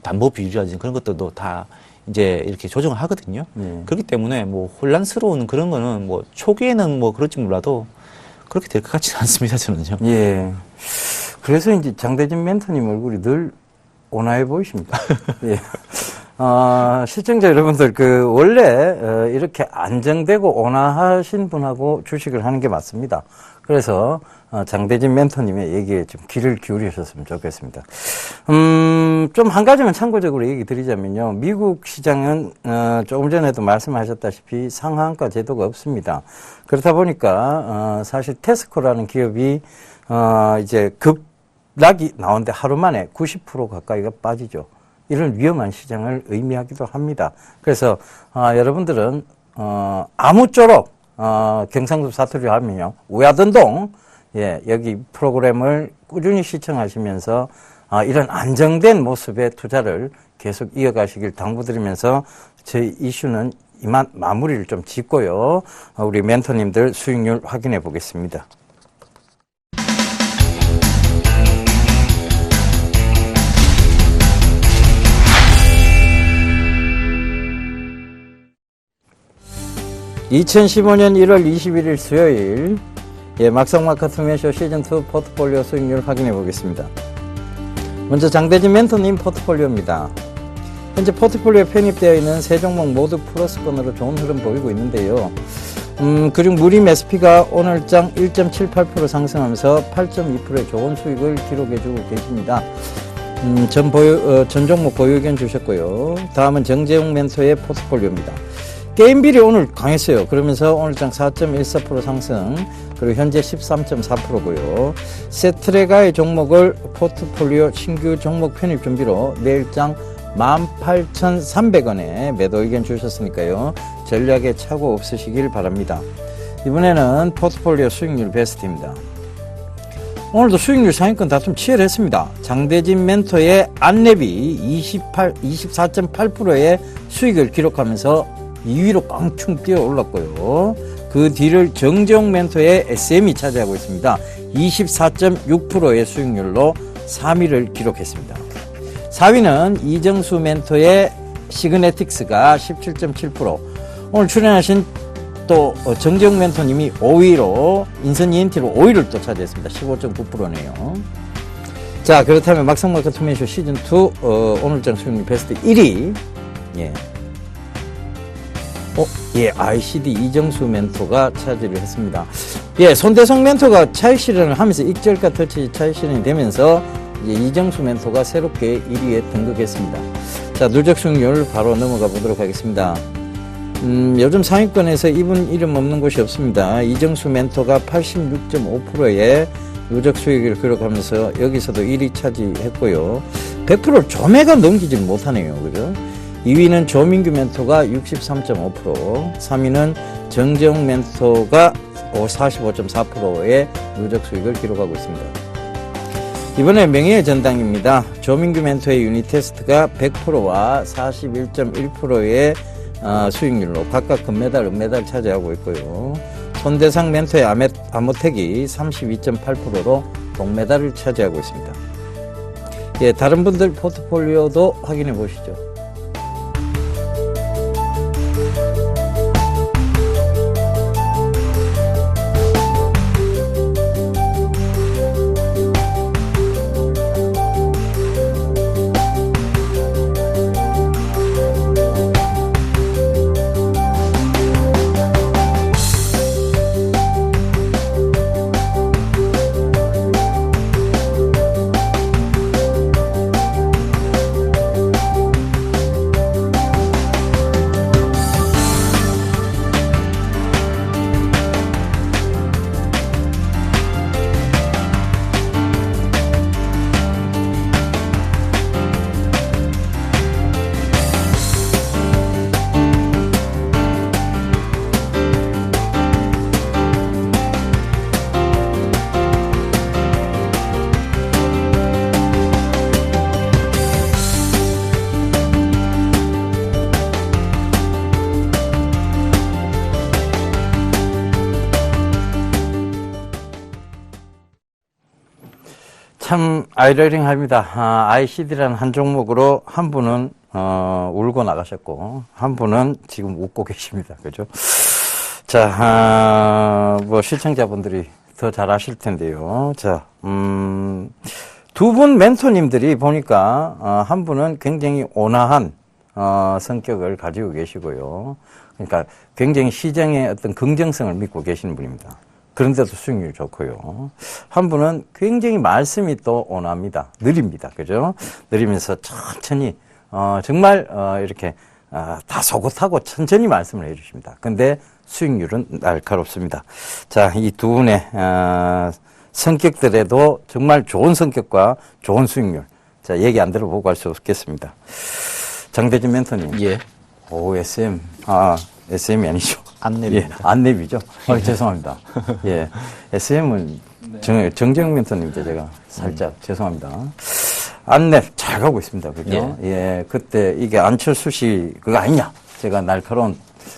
담보 비율이라든지 그런 것들도 다 이제 이렇게 조정을 하거든요. 그렇기 때문에 뭐 혼란스러운 그런 거는 뭐 초기에는 뭐 그럴지 몰라도 그렇게 될 것 같지는 않습니다, 저는요. 예. 그래서 이제 장대진 멘토님 얼굴이 늘 온화해 보이십니다. 예. 시청자 여러분들, 원래, 이렇게 안정되고 온화하신 분하고 주식을 하는 게 맞습니다. 그래서, 장대진 멘토님의 얘기에 좀 귀를 기울이셨으면 좋겠습니다. 좀 한 가지만 참고적으로 얘기 드리자면요. 미국 시장은, 조금 전에도 말씀하셨다시피 상한가 제도가 없습니다. 그렇다 보니까, 사실 테스코라는 기업이, 이제 급락이 나오는데 하루 만에 90% 가까이가 빠지죠. 이런 위험한 시장을 의미하기도 합니다. 그래서 여러분들은 아무쪼록 경상도 사투리로 하면요, 우야던동, 예, 여기 프로그램을 꾸준히 시청하시면서 이런 안정된 모습의 투자를 계속 이어가시길 당부드리면서 저희 이슈는 이만 마무리를 좀 짓고요, 우리 멘토님들 수익률 확인해 보겠습니다. (2015년 1월 21일) 수요일, 예, 막상막하 투매쇼 시즌2 포트폴리오 수익률 확인해 보겠습니다. 먼저 장대진 멘토님 포트폴리오입니다. 현재 포트폴리오에 편입되어 있는 세 종목 모두 플러스권으로 좋은 흐름 보이고 있는데요. 그중 무림 SP가 오늘장 1.78% 상승하면서 8.2%의 좋은 수익을 기록해주고 계십니다. 전 종목 보유 의견 주셨고요. 다음은 정재용 멘토의 포트폴리오입니다. 게임빌이 오늘 강했어요. 그러면서 오늘장 4.14% 상승, 그리고 현재 13.4%고요. 세트레가의 종목을 포트폴리오 신규 종목 편입 준비로 내일장 18,300원에 매도 의견 주셨으니까요. 전략에 착오 없으시길 바랍니다. 이번에는 포트폴리오 수익률 베스트입니다. 오늘도 수익률 상위권 다툼 치열했습니다. 장대진 멘토의 안랩이 24.8%의 수익을 기록하면서 2위로 깡충 뛰어 올랐고요. 그 뒤를 정재용 멘토의 SM이 차지하고 있습니다. 24.6%의 수익률로 3위를 기록했습니다. 4위는 이정수 멘토의 시그네틱스가 17.7%. 오늘 출연하신 또 정재욱 멘토님이 5위로 인선 ENT로 5위를 또 차지했습니다. 15.9%네요. 자, 그렇다면 막상막하 투맨쇼 시즌2 오늘장 수익률 베스트 1위. 예. 예, ICD 이정수 멘토가 차지를 했습니다. 예, 손대성 멘토가 차익 실현을 하면서 익절가 터치 차익 실현이 되면서 이제 이정수 멘토가 새롭게 1위에 등극했습니다. 자, 누적 수익률 바로 넘어가 보도록 하겠습니다. 요즘 상위권에서 이분 이름 없는 곳이 없습니다. 이정수 멘토가 86.5%의 누적 수익을 기록하면서 여기서도 1위 차지했고요. 100%를 조매가 넘기지 못하네요. 그죠? 2위는 조민규 멘토가 63.5%, 3위는 정재욱 멘토가 45.4%의 누적 수익을 기록하고 있습니다. 이번에 명예의 전당입니다. 조민규 멘토의 유닛 테스트가 100%와 41.1%의 수익률로 각각 금메달, 은메달 차지하고 있고요. 손대상 멘토의 아모텍이 32.8%로 동메달을 차지하고 있습니다. 예, 다른 분들 포트폴리오도 확인해 보시죠. 참 아이러닝 합니다. ICD라는 한 종목으로 한 분은 울고 나가셨고 한 분은 지금 웃고 계십니다. 그죠? 자, 뭐 시청자분들이 더 잘 아실 텐데요. 자, 두 분 멘토님들이 보니까 한 분은 굉장히 온화한 성격을 가지고 계시고요. 그러니까 굉장히 시장의 어떤 긍정성을 믿고 계시는 분입니다. 그런데도 수익률이 좋고요. 한 분은 굉장히 말씀이 또 온화합니다. 느립니다. 그죠? 느리면서 천천히, 정말, 이렇게, 다소곳하고 천천히 말씀을 해 주십니다. 근데 수익률은 날카롭습니다. 자, 이 두 분의, 성격들에도 정말 좋은 성격과 좋은 수익률. 자, 얘기 안 들어보고 할 수 없겠습니다. 장대진 멘토님. 예. 오, SM. SM이 아니죠. 안랩입니다. 예, 안랩이죠. 죄송합니다. 예. SM은 정재욱 멘토님께 제가 살짝 죄송합니다. 안랩 잘 가고 있습니다. 그죠? 예. 그때 이게 안철수 씨 그거 아니냐. 제가 날카로운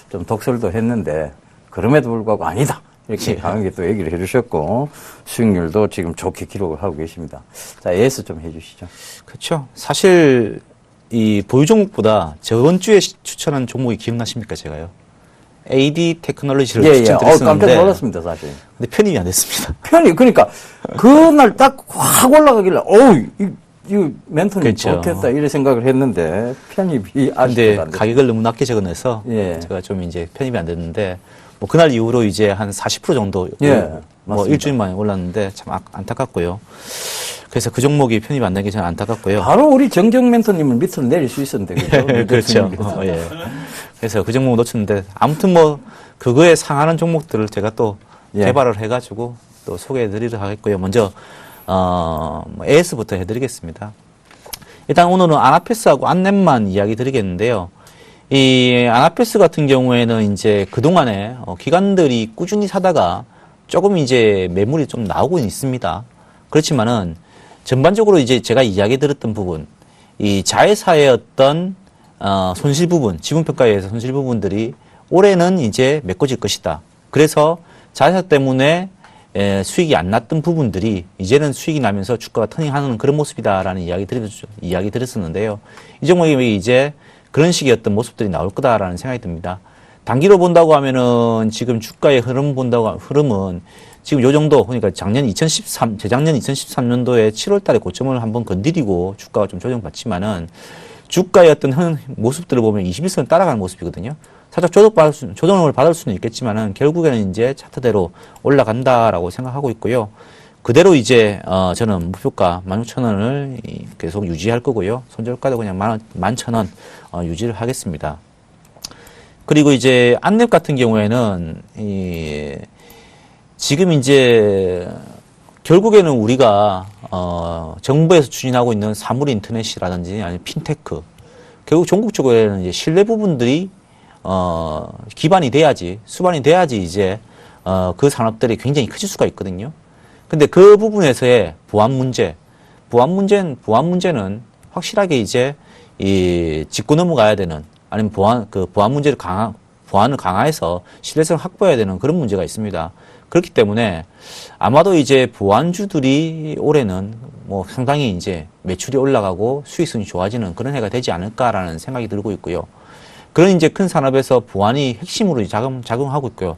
좀 독설도 했는데 그럼에도 불구하고 아니다. 이렇게 강하게 또 얘기를 해 주셨고 수익률도 지금 좋게 기록을 하고 계십니다. 자, AS 좀 해 주시죠. 그렇죠. 사실 이 보유 종목보다 저번 주에 추천한 종목이 기억나십니까, 제가요? AD 테크놀로지를 추천드렸었는데 깜짝 놀랐습니다, 사실. 근데 편입이 안 됐습니다. 그러니까 그날 딱 확 올라가길래 이 멘토님 그렇죠. 좋겠다 이런 생각을 했는데 편입이 근데 아직도 안 됐어요. 가격을 너무 낮게 적어내서 예. 제가 좀 이제 편입이 안 됐는데 뭐 그날 이후로 이제 한 40% 정도 예, 뭐 맞습니다. 일주일 만에 올랐는데 참 안타깝고요. 그래서 그 종목이 편입이 안 된 게 저는 안타깝고요. 바로 우리 정정 멘토님을 밑으로 내릴 수 있었는데 그죠? 그렇죠. 예. 그래서 그 종목 놓쳤는데 아무튼 뭐 그거에 상하는 종목들을 제가 또 예. 개발을 해가지고 또 소개해드리도록 하겠고요. 먼저 AS부터 해드리겠습니다. 일단 오늘은 아나페스하고 안랩만 이야기 드리겠는데요. 이 아나페스 같은 경우에는 이제 그동안에 기관들이 꾸준히 사다가 조금 이제 매물이 좀 나오고 있습니다. 그렇지만은 전반적으로 이제 제가 이야기 드렸던 부분, 이 자회사의 어떤 손실 부분, 지분평가에 의해서 손실 부분들이 올해는 이제 메꿔질 것이다. 그래서 자회사 때문에 수익이 안 났던 부분들이 이제는 수익이 나면서 주가가 터닝하는 그런 모습이다라는 이야기 드렸었는데요. 이 종목이 이제 그런 식의 어떤 모습들이 나올 거다라는 생각이 듭니다. 단기로 본다고 하면은 지금 주가의 흐름은 지금 요 정도, 그러니까 재작년 2013년도에 7월 달에 고점을 한번 건드리고 주가가 좀 조정받지만은 주가의 어떤 모습들을 보면 21선을 따라가는 모습이거든요. 살짝 조정을 받을 수는 있겠지만은 결국에는 이제 차트대로 올라간다라고 생각하고 있고요. 그대로 이제, 저는 목표가 16,000원을 계속 유지할 거고요. 손절가도 그냥 11,000원, 유지를 하겠습니다. 그리고 이제 안랩 같은 경우에는, 지금 이제 결국에는 우리가 정부에서 추진하고 있는 사물 인터넷이라든지 아니면 핀테크, 결국 전국적으로는 이제 신뢰 부분들이 기반이 돼야지, 수반이 돼야지 이제 그 산업들이 굉장히 커질 수가 있거든요. 근데 그 부분에서의 보안 문제는 확실하게 이제 짚고 넘어가야 되는, 아니면 보안 문제를 보안을 강화해서 신뢰성을 확보해야 되는 그런 문제가 있습니다. 그렇기 때문에 아마도 이제 보안주들이 올해는 뭐 상당히 이제 매출이 올라가고 수익성이 좋아지는 그런 해가 되지 않을까라는 생각이 들고 있고요. 그런 이제 큰 산업에서 보안이 핵심으로 작용하고 있고요.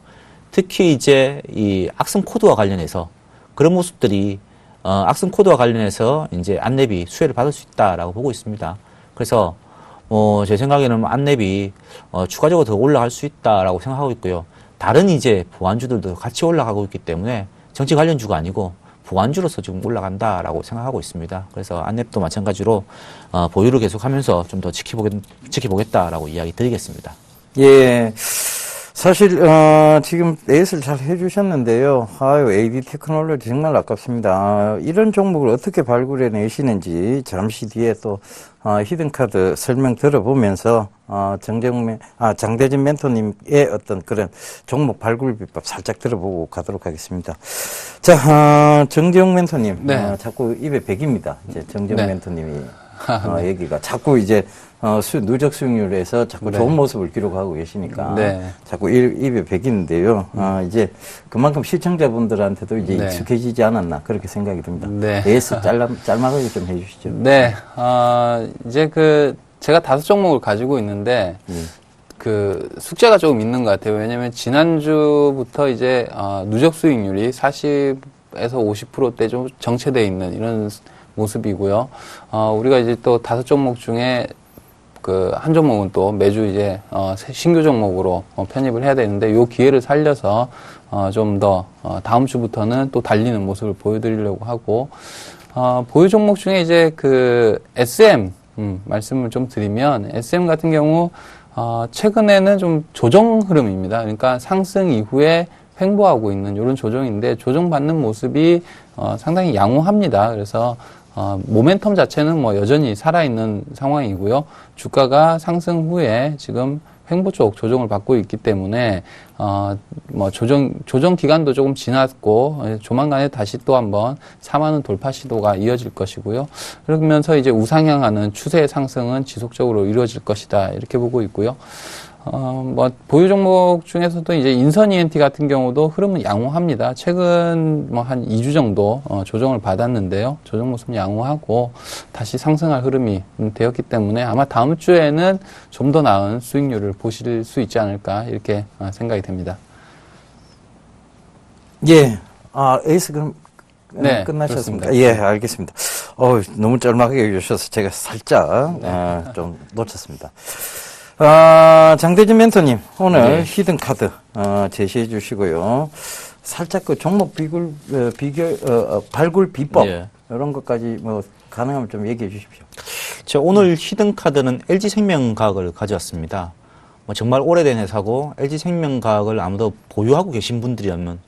특히 이제 이 악성 코드와 관련해서 그런 모습들이 악성 코드와 관련해서 이제 안랩이 수혜를 받을 수 있다라고 보고 있습니다. 그래서 제 생각에는 안랩이 추가적으로 더 올라갈 수 있다라고 생각하고 있고요. 다른 이제 보안주들도 같이 올라가고 있기 때문에 정치 관련주가 아니고 보안주로서 지금 올라간다라고 생각하고 있습니다. 그래서 안랩도 마찬가지로 보유를 계속하면서 좀 더 지켜보겠다라고 이야기 드리겠습니다. 예. 사실 지금 AS를 잘 해주셨는데요. 아유, AD 테크놀로지 정말 아깝습니다. 이런 종목을 어떻게 발굴해 내시는지 잠시 뒤에 또 히든카드 설명 들어보면서 장대진 멘토님의 어떤 그런 종목 발굴 비법 살짝 들어보고 가도록 하겠습니다. 자, 정재용 멘토님, 네. 자꾸 입에 백입니다. 이제 정재용 멘토님이 얘기가 자꾸 이제 누적 수익률에서 자꾸 좋은 모습을 기록하고 계시니까 자꾸 입에 백이는데요. 이제 그만큼 시청자분들한테도 이제 익숙해지지 않았나 그렇게 생각이 듭니다. AS 짤막하게 좀 해주시죠. 네, 이제 제가 5종목을 가지고 있는데 그 숙제가 조금 있는 것 같아요. 왜냐면 지난주부터 이제 누적 수익률이 40에서 50%대 좀 정체되어 있는 이런 모습이고요. 우리가 이제 또 5종목 중에 한 종목은 또 매주 이제 신규 종목으로 편입을 해야 되는데 요 기회를 살려서 좀 더 다음 주부터는 또 달리는 모습을 보여드리려고 하고 보유 종목 중에 이제 SM 말씀을 좀 드리면 SM 같은 경우 최근에는 좀 조정 흐름입니다. 그러니까 상승 이후에 횡보하고 있는 이런 조정인데 조정받는 모습이 상당히 양호합니다. 그래서 모멘텀 자체는 뭐 여전히 살아있는 상황이고요. 주가가 상승 후에 지금 횡보 쪽 조정을 받고 있기 때문에 뭐 조정 기간도 조금 지났고 조만간에 다시 또 한번 4만 원 돌파 시도가 이어질 것이고요. 그러면서 이제 우상향하는 추세의 상승은 지속적으로 이루어질 것이다 이렇게 보고 있고요. 뭐 보유 종목 중에서도 이제 인선 ENT 같은 경우도 흐름은 양호합니다. 최근 뭐 한 2주 정도 조정을 받았는데요. 조정 모습은 양호하고 다시 상승할 흐름이 되었기 때문에 아마 다음 주에는 좀 더 나은 수익률을 보실 수 있지 않을까 이렇게 생각이 됩니다. 예. 에이스 그럼 네, 끝나셨습니까? 그렇습니다. 예, 알겠습니다. 너무 짤막하게 해주셔서 제가 살짝 좀 놓쳤습니다. 장대진 멘토님, 오늘 히든카드, 제시해 주시고요. 살짝 종목 발굴 비법, 이런 것까지 뭐, 가능하면 좀 얘기해 주십시오. 오늘 히든카드는 LG생명과학을 가져왔습니다. 뭐 정말 오래된 회사고, LG생명과학을 아무도 보유하고 계신 분들이라면,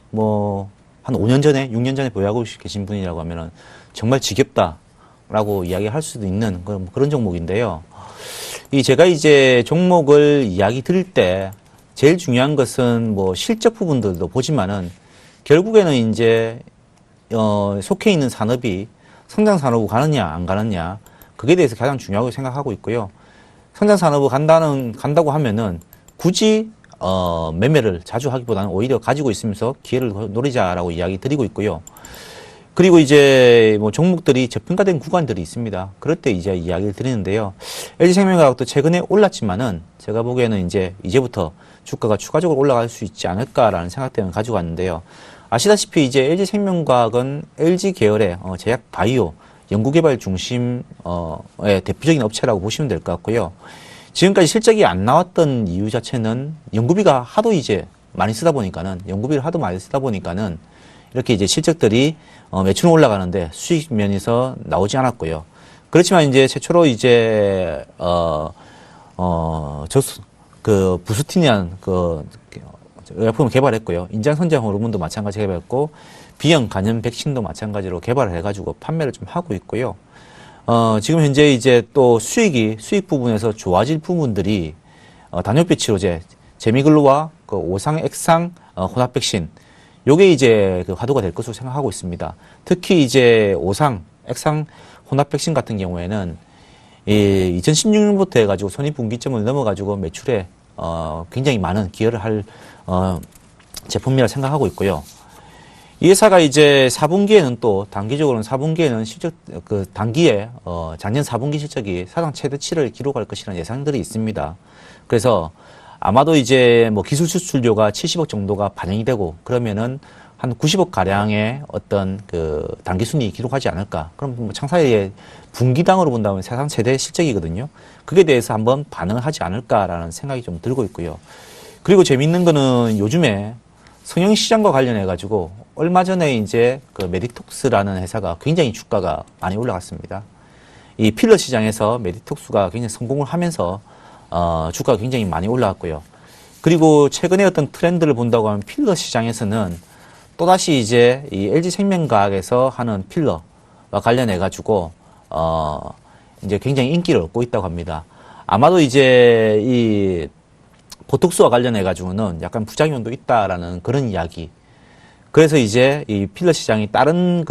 뭐, 한 5년 전에, 6년 전에 보유하고 계신 분이라고 하면은, 정말 지겹다라고 이야기할 수도 있는 그런 종목인데요. 제가 이제 종목을 이야기 드릴 때 제일 중요한 것은 뭐 실적 부분들도 보지만은 결국에는 이제 속해 있는 산업이 성장 산업으로 가느냐 안 가느냐 그게 대해서 가장 중요하고 생각하고 있고요. 성장 산업으로 간다고 하면은 굳이 매매를 자주 하기보다는 오히려 가지고 있으면서 기회를 노리자라고 이야기 드리고 있고요. 그리고 이제 뭐 종목들이 저평가된 구간들이 있습니다. 그럴 때 이제 이야기를 드리는데요. LG생명과학도 최근에 올랐지만은 제가 보기에는 이제부터 주가가 추가적으로 올라갈 수 있지 않을까라는 생각 때문에 가지고 왔는데요. 아시다시피 이제 LG생명과학은 LG 계열의 제약 바이오 연구개발 중심의 대표적인 업체라고 보시면 될 것 같고요. 지금까지 실적이 안 나왔던 이유 자체는 연구비가 하도 많이 쓰다 보니까는 이렇게 이제 실적들이 매출은 올라가는데 수익 면에서 나오지 않았고요. 그렇지만 이제 최초로 이제 부스틴이라는 의약품을 개발했고요. 인장 선제 호르몬도 마찬가지 개발했고 비형 간염 백신도 마찬가지로 개발을 해가지고 판매를 좀 하고 있고요. 지금 현재 이제 또 수익 부분에서 좋아질 부분들이 당뇨병 치료제, 제미글루와 오상, 액상, 혼합 백신, 요게 이제 화두가 될 것으로 생각하고 있습니다. 특히 이제 오상, 액상, 혼합 백신 같은 경우에는 2016년부터 해가지고 손익분기점을 넘어가지고 매출에 굉장히 많은 기여를 할 제품이라 생각하고 있고요. 이 회사가 이제 4분기에는 또 단기적으로는 4분기에는 실적 단기에 작년 4분기 실적이 사상 최대치를 기록할 것이라는 예상들이 있습니다. 그래서 아마도 이제 뭐 기술 수출료가 70억 정도가 반영이 되고 그러면은 한 90억 가량의 어떤 단기 순이익 기록하지 않을까. 그럼 뭐 창사의 분기당으로 본다면 사상 최대 실적이거든요. 그게 대해서 한번 반응을 하지 않을까라는 생각이 좀 들고 있고요. 그리고 재미있는 거는 요즘에 성형시장과 관련해가지고 얼마 전에 이제 메디톡스라는 회사가 굉장히 주가가 많이 올라갔습니다. 이 필러 시장에서 메디톡스가 굉장히 성공을 하면서 주가가 굉장히 많이 올라갔고요. 그리고 최근에 어떤 트렌드를 본다고 하면 필러 시장에서는 또다시 이제 이 LG생명과학에서 하는 필러와 관련해가지고 이제 굉장히 인기를 얻고 있다고 합니다. 아마도 이제 이 보톡스와 관련해가지고는 약간 부작용도 있다라는 그런 이야기. 그래서 이제 이 필러 시장이 다른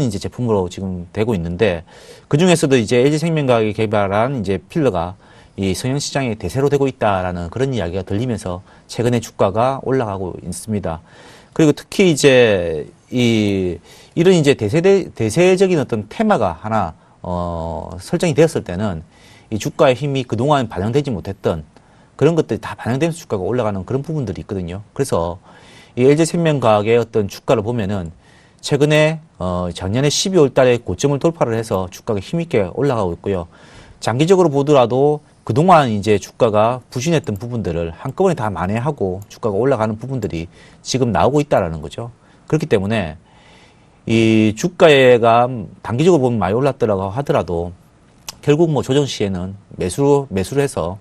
이제 제품으로 지금 되고 있는데, 그 중에서도 이제 LG생명과학이 개발한 이제 필러가 이 성형 시장의 대세로 되고 있다라는 그런 이야기가 들리면서 최근에 주가가 올라가고 있습니다. 그리고 특히 이제 이런 이제 대세적인 어떤 테마가 하나, 설정이 되었을 때는 이 주가의 힘이 그동안 반영되지 못했던 그런 것들이 다 반영되면서 주가가 올라가는 그런 부분들이 있거든요. 그래서 이 LG생명과학의 어떤 주가를 보면은 최근에 작년에 12월 달에 고점을 돌파를 해서 주가가 힘있게 올라가고 있고요. 장기적으로 보더라도 그동안 이제 주가가 부진했던 부분들을 한꺼번에 다 만회하고 주가가 올라가는 부분들이 지금 나오고 있다라는 거죠. 그렇기 때문에 이 주가가 단기적으로 보면 많이 올랐더라고 하더라도 결국 뭐 조정 시에는 매수를 해서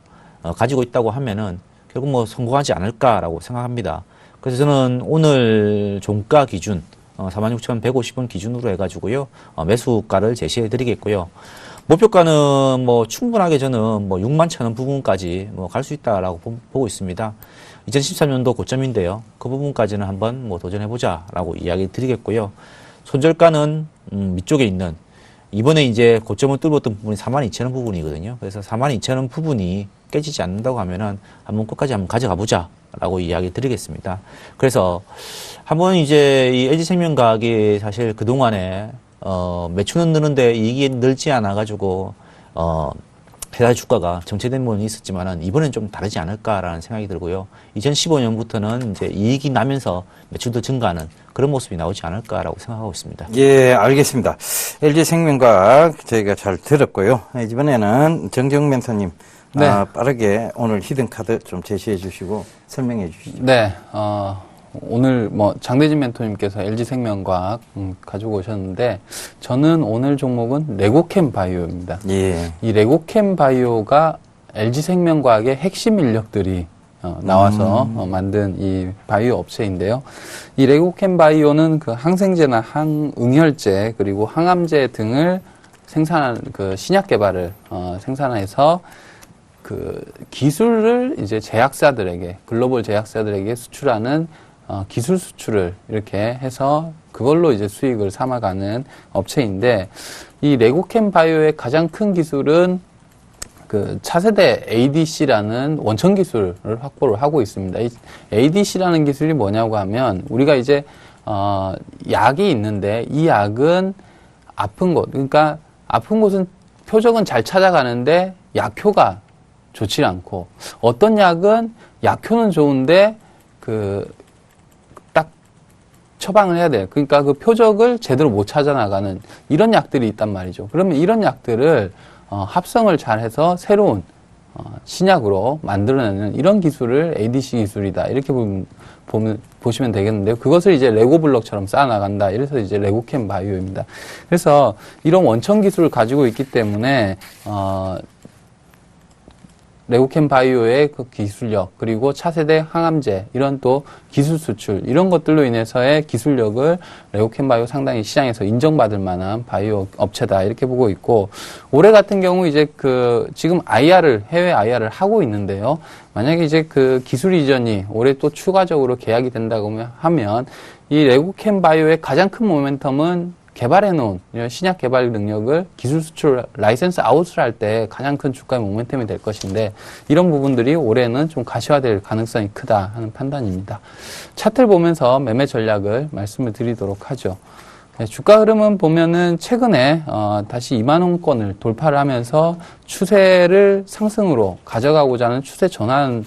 가지고 있다고 하면은 결국 뭐 성공하지 않을까라고 생각합니다. 그래서 저는 오늘 종가 기준 46,150원 기준으로 해가지고요 매수가를 제시해 드리겠고요. 목표가는 뭐 충분하게 저는 뭐 61,000원 부분까지 뭐 갈 수 있다라고 보고 있습니다. 2013년도 고점인데요. 그 부분까지는 한번 뭐 도전해보자라고 이야기 드리겠고요. 손절가는 밑쪽에 있는 이번에 이제 고점을 뚫었던 부분이 42,000원 부분이거든요. 그래서 42,000원 부분이 깨지지 않는다고 하면은 한번 끝까지 한번 가져가 보자라고 이야기 드리겠습니다. 그래서 한번 이제 이 LG생명과학이 사실 그동안에 매출은 느는데 이익이 늘지 않아가지고 회사 주가가 정체된 부분이 있었지만은 이번엔 좀 다르지 않을까라는 생각이 들고요. 2015년부터는 이제 이익이 나면서 매출도 증가하는 그런 모습이 나오지 않을까라고 생각하고 있습니다. 예, 알겠습니다. LG생명과학 저희가 잘 들었고요. 이번에는 정정 멘토님 네. 빠르게 오늘 히든카드 좀 제시해 주시고 설명해 주시죠. 네, 오늘 뭐 장대진 멘토님께서 LG생명과학 가지고 오셨는데 저는 오늘 종목은 레고캠 바이오입니다. 예. 이 레고캠 바이오가 LG생명과학의 핵심 인력들이 나와서 만든 이 바이오 업체인데요. 이 레고캠 바이오는 그 항생제나 항응혈제 그리고 항암제 등을 생산하는 그 신약 개발을 생산해서 그 기술을 이제 제약사들에게 글로벌 제약사들에게 수출하는 기술 수출을 이렇게 해서 그걸로 이제 수익을 삼아가는 업체인데 이 레고캠 바이오의 가장 큰 기술은 그 차세대 ADC라는 원천 기술을 확보를 하고 있습니다. 이 ADC라는 기술이 뭐냐고 하면 우리가 이제 약이 있는데 이 약은 아픈 곳, 그러니까 아픈 곳은 표적은 잘 찾아가는데 약효가 좋지 않고 어떤 약은 약효는 좋은데 딱 처방을 해야 돼요. 그러니까 그 표적을 제대로 못 찾아 나가는 이런 약들이 있단 말이죠. 그러면 이런 약들을 합성을 잘 해서 새로운 신약으로 만들어내는 이런 기술을 ADC 기술이다. 이렇게 보시면 되겠는데요. 그것을 이제 레고 블록처럼 쌓아나간다. 이래서 이제 레고캠 바이오입니다. 그래서 이런 원천 기술을 가지고 있기 때문에, 레고캠 바이오의 그 기술력, 그리고 차세대 항암제, 이런 또 기술 수출, 이런 것들로 인해서의 기술력을 레고캠 바이오 상당히 시장에서 인정받을 만한 바이오 업체다. 이렇게 보고 있고, 올해 같은 경우 이제 지금 해외 IR을 하고 있는데요. 만약에 이제 그 기술 이전이 올해 또 추가적으로 계약이 된다고 하면, 이 레고캠 바이오의 가장 큰 모멘텀은 개발해놓은 신약 개발 능력을 기술 수출, 라이센스 아웃을 할 때 가장 큰 주가의 모멘텀이 될 것인데 이런 부분들이 올해는 좀 가시화될 가능성이 크다 하는 판단입니다. 차트를 보면서 매매 전략을 말씀을 드리도록 하죠. 주가 흐름은 보면은 최근에 다시 2만 원권을 돌파를 하면서 추세를 상승으로 가져가고자 하는 추세 전환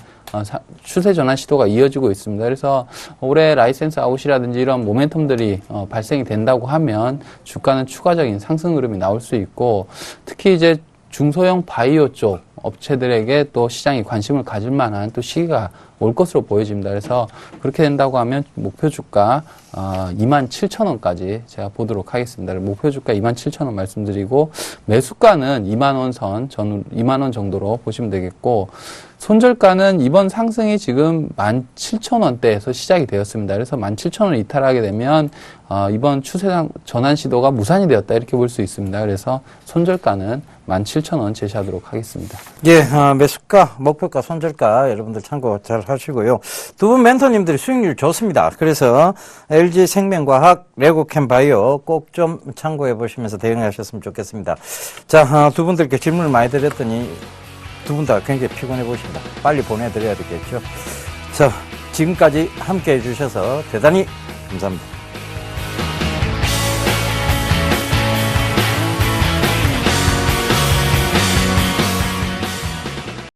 시도가 이어지고 있습니다. 그래서 올해 라이센스 아웃이라든지 이런 모멘텀들이 발생이 된다고 하면 주가는 추가적인 상승 흐름이 나올 수 있고 특히 이제 중소형 바이오 쪽 업체들에게 또 시장이 관심을 가질 만한 또 시기가 올 것으로 보여집니다. 그래서 그렇게 된다고 하면 목표 주가 27,000원까지 제가 보도록 하겠습니다. 목표 주가 27,000원 말씀드리고 매수가는 2만 원 정도로 보시면 되겠고 손절가는 이번 상승이 지금 17,000원대에서 시작이 되었습니다. 그래서 17,000원 이탈하게 되면 이번 추세상 전환 시도가 무산이 되었다 이렇게 볼 수 있습니다. 그래서 손절가는 17,000원 제시하도록 하겠습니다. 예, 매수가, 목표가, 손절가 여러분들 참고 잘 하시고요. 두 분 멘토님들이 수익률 좋습니다. 그래서 LG 생명과학, 레고캠 바이오 꼭 좀 참고해 보시면서 대응하셨으면 좋겠습니다. 자, 두 분들께 질문을 많이 드렸더니 두 분 다 굉장히 피곤해 보십니다. 빨리 보내드려야 되겠죠. 자, 지금까지 함께 해주셔서 대단히 감사합니다.